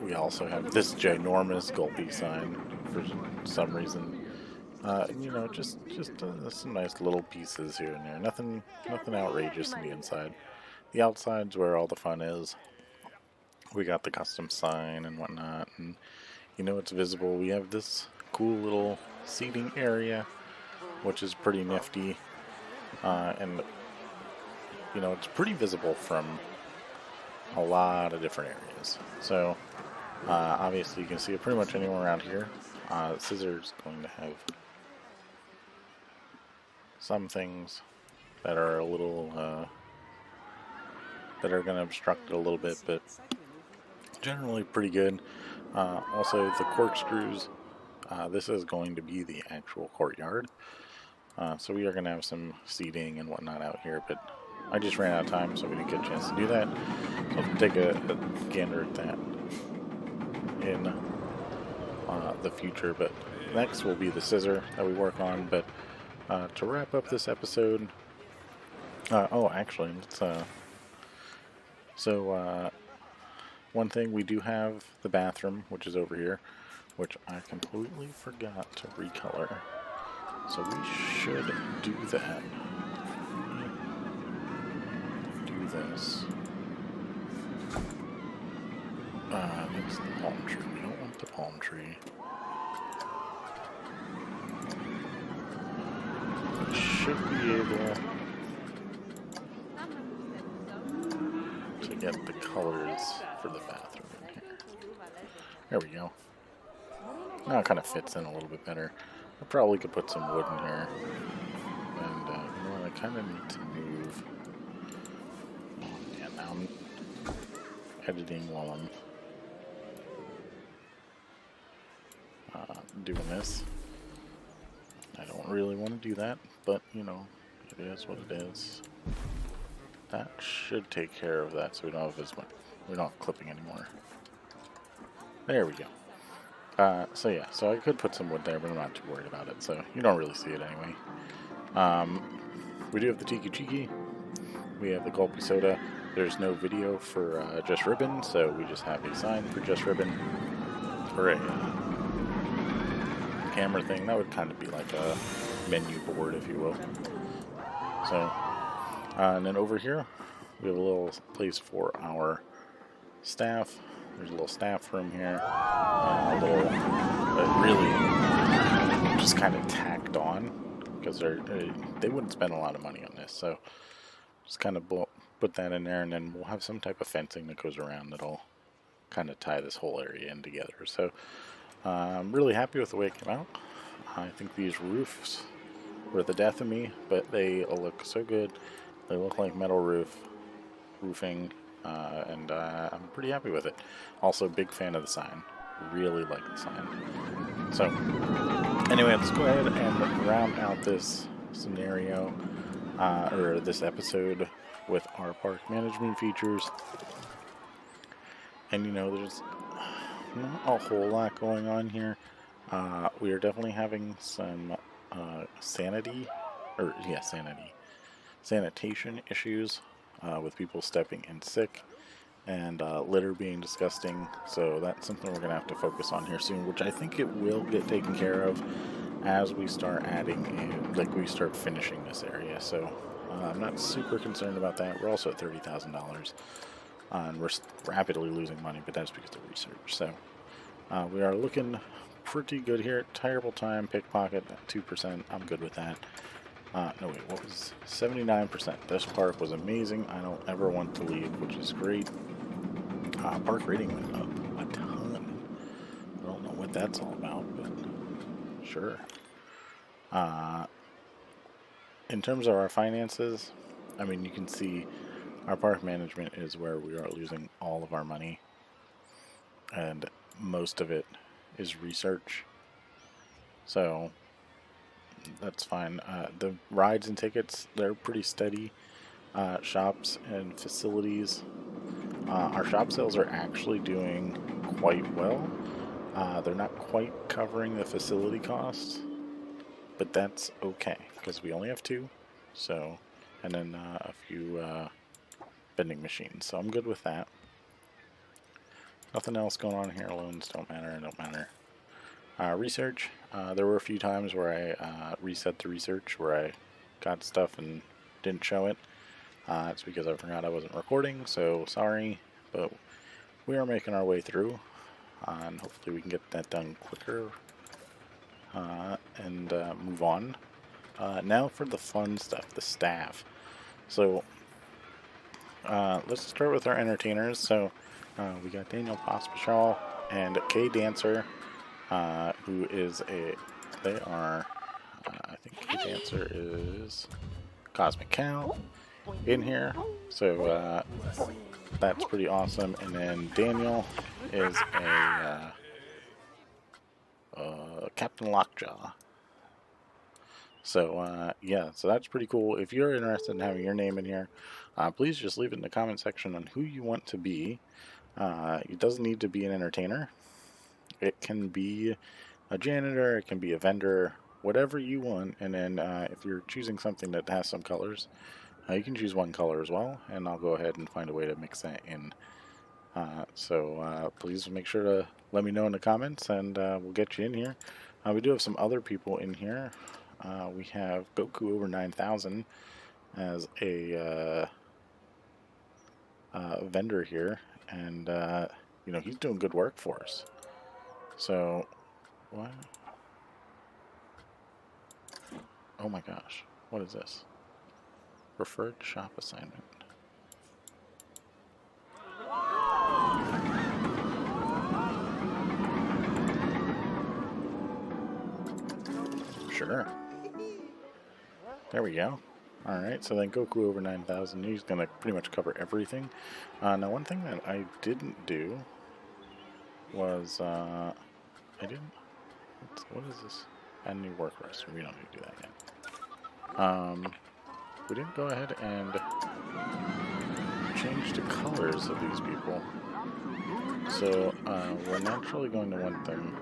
[SPEAKER 1] We also have this ginormous Gulpy sign for some reason. You know, just some nice little pieces here and there. Nothing outrageous in the inside. The outside's where all the fun is. We got the custom sign and whatnot, and you know it's visible. We have this cool little seating area, which is pretty nifty, and you know it's pretty visible from a lot of different areas. So obviously you can see it pretty much anywhere around here. Scissors going to have some things that are a little that are going to obstruct it a little bit, but generally pretty good. Also the corkscrews. This is going to be the actual courtyard. So we are going to have some seating and whatnot out here, but I just ran out of time, so we didn't get a chance to do that. So I'll take a gander at that in the future. But next will be the scissor that we work on. But to wrap up this episode, oh, actually, let's. One thing, we do have the bathroom, which is over here, which I completely forgot to recolor. So we should do that. Do this. That's the palm tree. We don't want the palm tree. We should be able to get the colors for the bathroom in here. There we go. Now it kind of fits in a little bit better. I probably could put some wood in here. And, you know what, I kind of need to move. Yeah, now I'm editing while I'm doing this. I don't really want to do that, but, you know, it is what it is. That should take care of that, so we don't have as much, we don't have clipping anymore. There we go. So yeah, so I could put some wood there, but I'm not too worried about it, so you don't really see it anyway. We do have the Tiki Chiki. We have the Gulpy Soda. There's no video for Just Ribbon, so we just have a sign for Just Ribbon. Or a camera thing. That would kind of be like a menu board, if you will. So, and then over here, we have a little place for our staff. There's a little staff room here. A little, but really just kind of tacked on because they wouldn't spend a lot of money on this. So just kind of put that in there, and then we'll have some type of fencing that goes around that'll kind of tie this whole area in together. So I'm really happy with the way it came out. I think these roofs were the death of me, but they look so good. They look like metal roofing, and I'm pretty happy with it. Also, big fan of the sign. Really like the sign. So, anyway, let's go ahead and round out this scenario, or this episode, with our park management features. And you know, there's not a whole lot going on here. We are definitely having some sanitation issues with people stepping in sick and litter being disgusting. So that's something we're going to have to focus on here soon, which I think it will get taken care of as we start adding in, like we start finishing this area. So I'm not super concerned about that. We're also at $30,000. And we're rapidly losing money, but that's because of research. So we are looking pretty good here. Terrible time, pickpocket at 2%. I'm good with that. No wait, what was 79%? This park was amazing. I don't ever want to leave, which is great. Park rating went up a ton. I don't know what that's all about, but sure. In terms of our finances, I mean, you can see our park management is where we are losing all of our money, and most of it is research. So that's fine. The rides and tickets, they're pretty steady. Shops and facilities. Our shop sales are actually doing quite well. They're not quite covering the facility costs, but that's okay because we only have 2. So, and then a few vending machines. So I'm good with that. Nothing else going on here. Loans don't matter. Research. There were a few times where I reset the research where I got stuff and didn't show it. It's because I forgot I wasn't recording, so sorry, but we are making our way through, and hopefully we can get that done quicker and move on. Now for the fun stuff, the staff. So let's start with our entertainers. So we got Daniel Pospichal and Kay Dancer, who is I think Kay Dancer is Cosmic Cow in here. So that's pretty awesome. And then Daniel is a Captain Lockjaw. So yeah, so that's pretty cool. If you're interested in having your name in here, please just leave it in the comment section on who you want to be. It doesn't need to be an entertainer. It can be a janitor, it can be a vendor, whatever you want. And then if you're choosing something that has some colors, you can choose one color as well, and I'll go ahead and find a way to mix that in. So please make sure to let me know in the comments, and we'll get you in here. We do have some other people in here. We have Goku over 9,000 as a vendor here, and you know, he's doing good work for us. So, what? Oh my gosh, what is this? Preferred shop assignment. Sure. There we go. Alright, so then Goku over 9,000, he's going to pretty much cover everything. Now one thing that I didn't do was, what is this? Add new work roster. We don't need to do that yet. We didn't go ahead and change the colors of these people. So, we're naturally going to want them.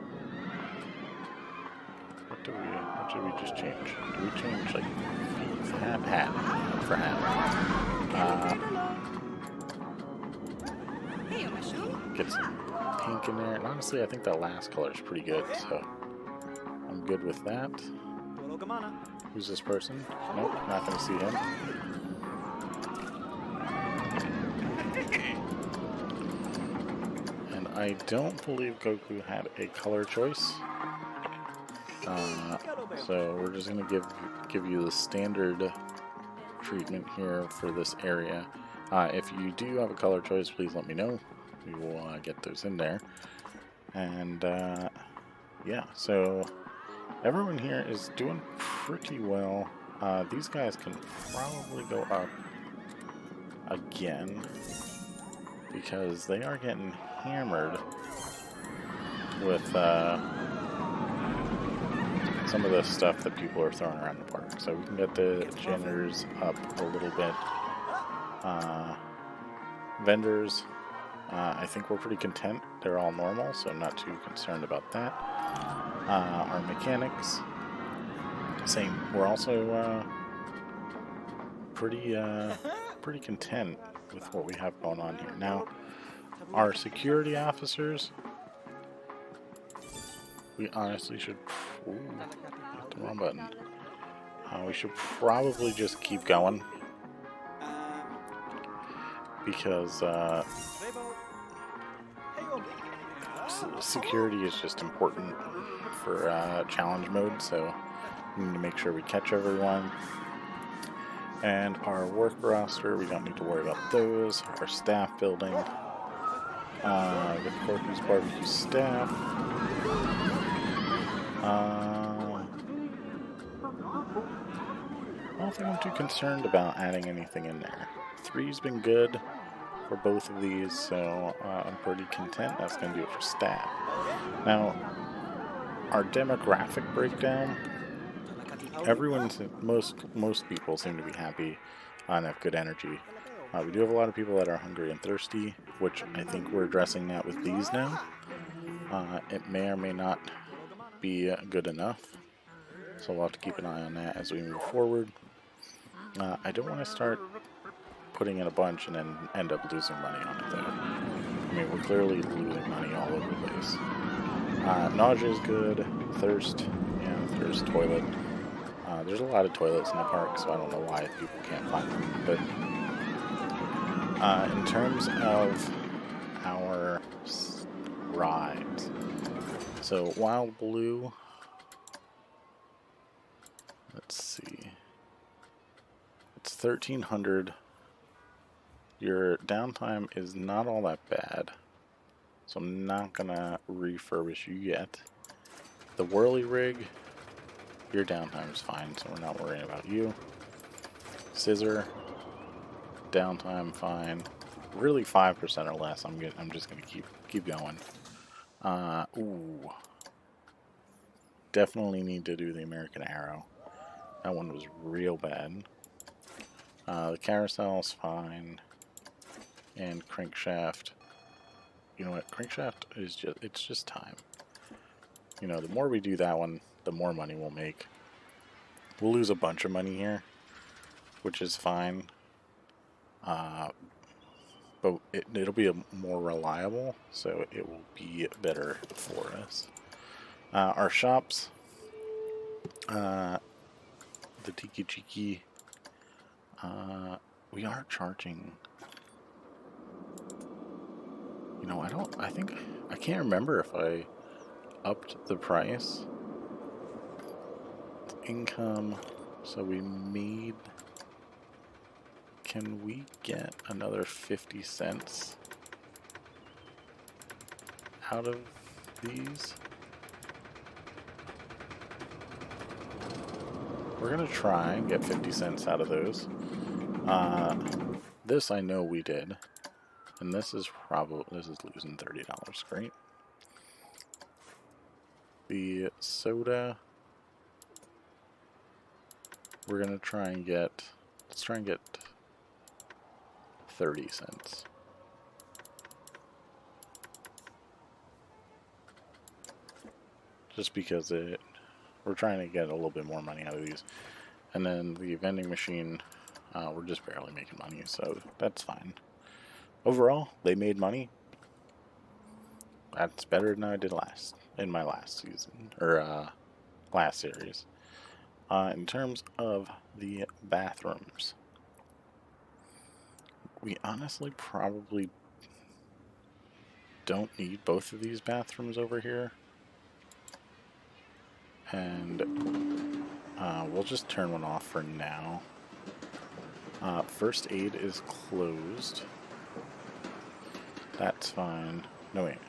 [SPEAKER 1] What did we just change? Did we change, like, hat for hat? Get some pink in there. And honestly, I think that last color is pretty good, so I'm good with that. Who's this person? Nope, not going to see him. And I don't believe Goku had a color choice. So we're just going to give you the standard treatment here for this area. If you do have a color choice, please let me know. We will get those in there. And yeah, so everyone here is doing pretty well. These guys can probably go up again because they are getting hammered with some of the stuff that people are throwing around the park. So we can get the janitors up a little bit. Vendors, I think we're pretty content. They're all normal, so I'm not too concerned about that. Our mechanics, same. We're also pretty content with what we have going on here. Now, our security officers, we honestly should... Ooh, hit the wrong button. We should probably just keep going. Because security is just important for challenge mode, so we need to make sure we catch everyone. And our work roster, we don't need to worry about those. Our staff building, the Corky's barbecue staff. I don't think I'm too concerned about adding anything in there. 3's been good for both of these, so I'm pretty content. That's going to do it for staff. Now, our demographic breakdown, most people seem to be happy and have good energy. We do have a lot of people that are hungry and thirsty, which I think we're addressing that with these now. It may or may not be good enough, so we'll have to keep an eye on that as we move forward. I don't want to start putting in a bunch and then end up losing money on it, though. I mean, we're clearly losing money all over the place. Nausea is good. Thirst, yeah, thirst, toilet. There's a lot of toilets in the park, so I don't know why people can't find them. But in terms of our rides, so Wild Blue, let's see, it's 1,300. Your downtime is not all that bad, so I'm not gonna refurbish you yet. The Whirly Rig, your downtime's fine, so we're not worrying about you. Scissor, downtime fine. Really 5% or less. I'm just gonna keep going. Ooh. Definitely need to do the American Arrow. That one was real bad. The carousel's fine. And crankshaft. You know what? Crankshaft is just time. You know, the more we do that one, the more money we'll make. We'll lose a bunch of money here, which is fine. But it'll be more reliable, so it will be better for us. Our shops, the Tiki Chiki, we are charging. You know, I can't remember if I upped the price. Income, so we made. Can we get another 50 cents out of these? We're gonna try and get 50 cents out of those. This I know we did. And this is losing $30. Great. The soda, we're gonna try and get, let's try and get 30 cents. Just because we're trying to get a little bit more money out of these. And then the vending machine, we're just barely making money, so that's fine. Overall, they made money. That's better than I did in my last season, or last series. In terms of the bathrooms, we honestly probably don't need both of these bathrooms over here. And we'll just turn one off for now. First aid is closed. That's fine. No, wait.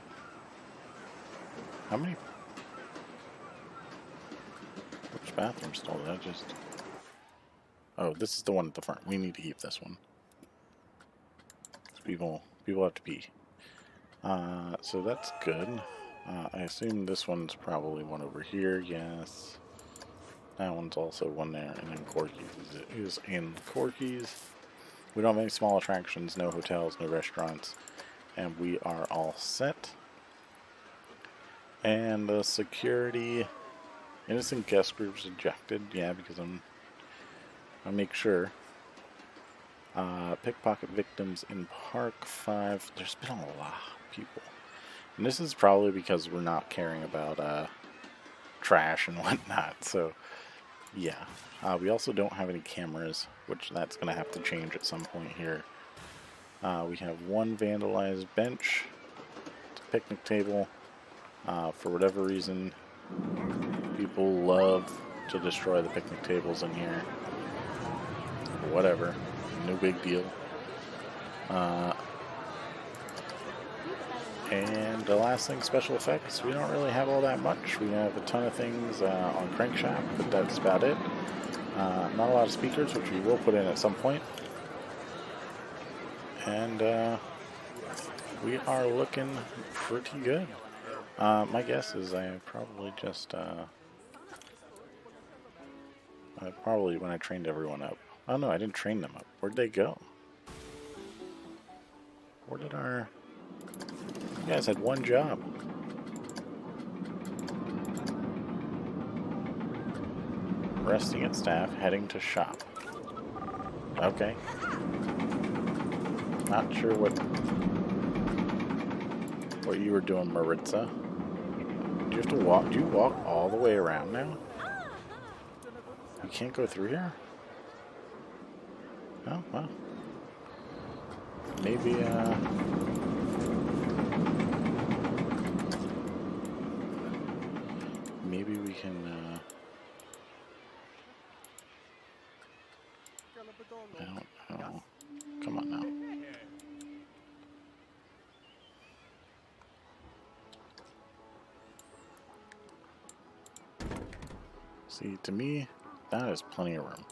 [SPEAKER 1] How many? Which bathroom stall did I just... Oh, this is the one at the front. We need to keep this one. People have to pee. So that's good. I assume this one's probably one over here. Yes. That one's also one there. And then Corky's is in Corky's. We don't have any small attractions, no hotels, no restaurants. And we are all set. And the security, innocent guest groups ejected. Yeah, because I make sure. Pickpocket victims in Park 5. There's been a lot of people. And this is probably because we're not caring about trash and whatnot. So, yeah. We also don't have any cameras, which that's going to have to change at some point here. We have one vandalized bench. It's a picnic table. For whatever reason, people love to destroy the picnic tables in here. Whatever. No big deal. And the last thing, special effects. We don't really have all that much. We have a ton of things on Crankshaft, but that's about it. Not a lot of speakers, which we will put in at some point. And we are looking pretty good. My guess is I probably just... probably when I trained everyone up. Oh no, I didn't train them up. Where'd they go? Where did our... You guys had one job. Resting at staff, heading to shop. Okay. Not sure what you were doing, Maritza. you have to walk? Do you walk all the way around now? You can't go through here? Oh, well. Maybe, maybe we can, I don't know. Come on now. See, to me, that is plenty of room.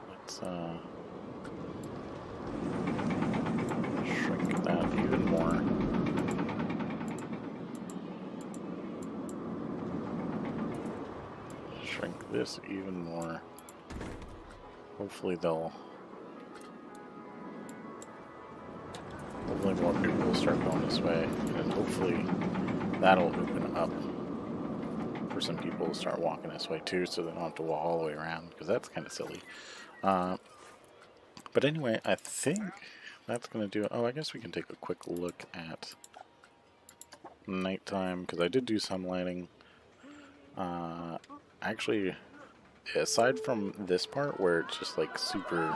[SPEAKER 1] Let's shrink that even more. Shrink this even more. Hopefully more people will start going this way, and hopefully that'll open up for some people to start walking this way too, so they don't have to walk all the way around, because that's kind of silly. But anyway, I think that's going to do it. Oh, I guess we can take a quick look at nighttime, because I did do some lighting. Actually, aside from this part where it's just like super...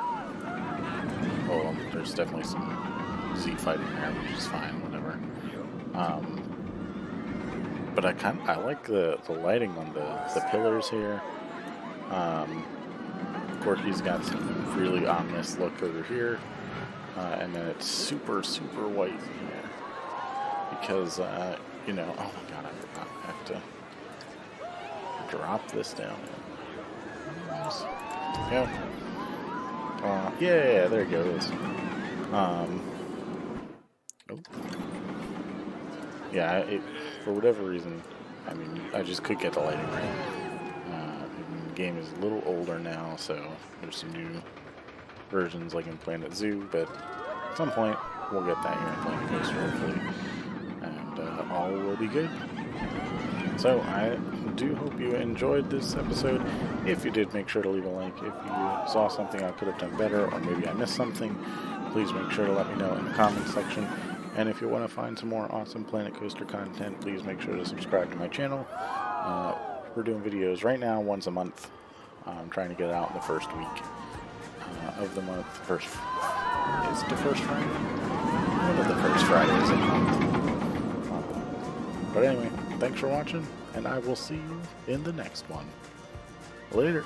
[SPEAKER 1] Oh, there's definitely some Z fighting there, which is fine, whatever. But I like the lighting on the pillars here. Corky's got some really ominous look over here, and then it's super white here because you know. Oh my god, I forgot. I have to drop this down. Yeah. Yeah, there it goes. Oh. Yeah, for whatever reason, I mean, I just could get the lighting right. The game is a little older now, so there's some new versions like in Planet Zoo, but at some point we'll get that here in Planet Coaster, hopefully, and all will be good. So I do hope you enjoyed this episode. If you did, make sure to leave a like. If you saw something I could have done better, or maybe I missed something, please make sure to let me know in the comment section. And if you want to find some more awesome Planet Coaster content, please make sure to subscribe to my channel. We're doing videos right now once a month. I'm trying to get it out in the first week of the month. Is it the first Friday? One of the first Fridays of the month. But anyway, thanks for watching, and I will see you in the next one. Later.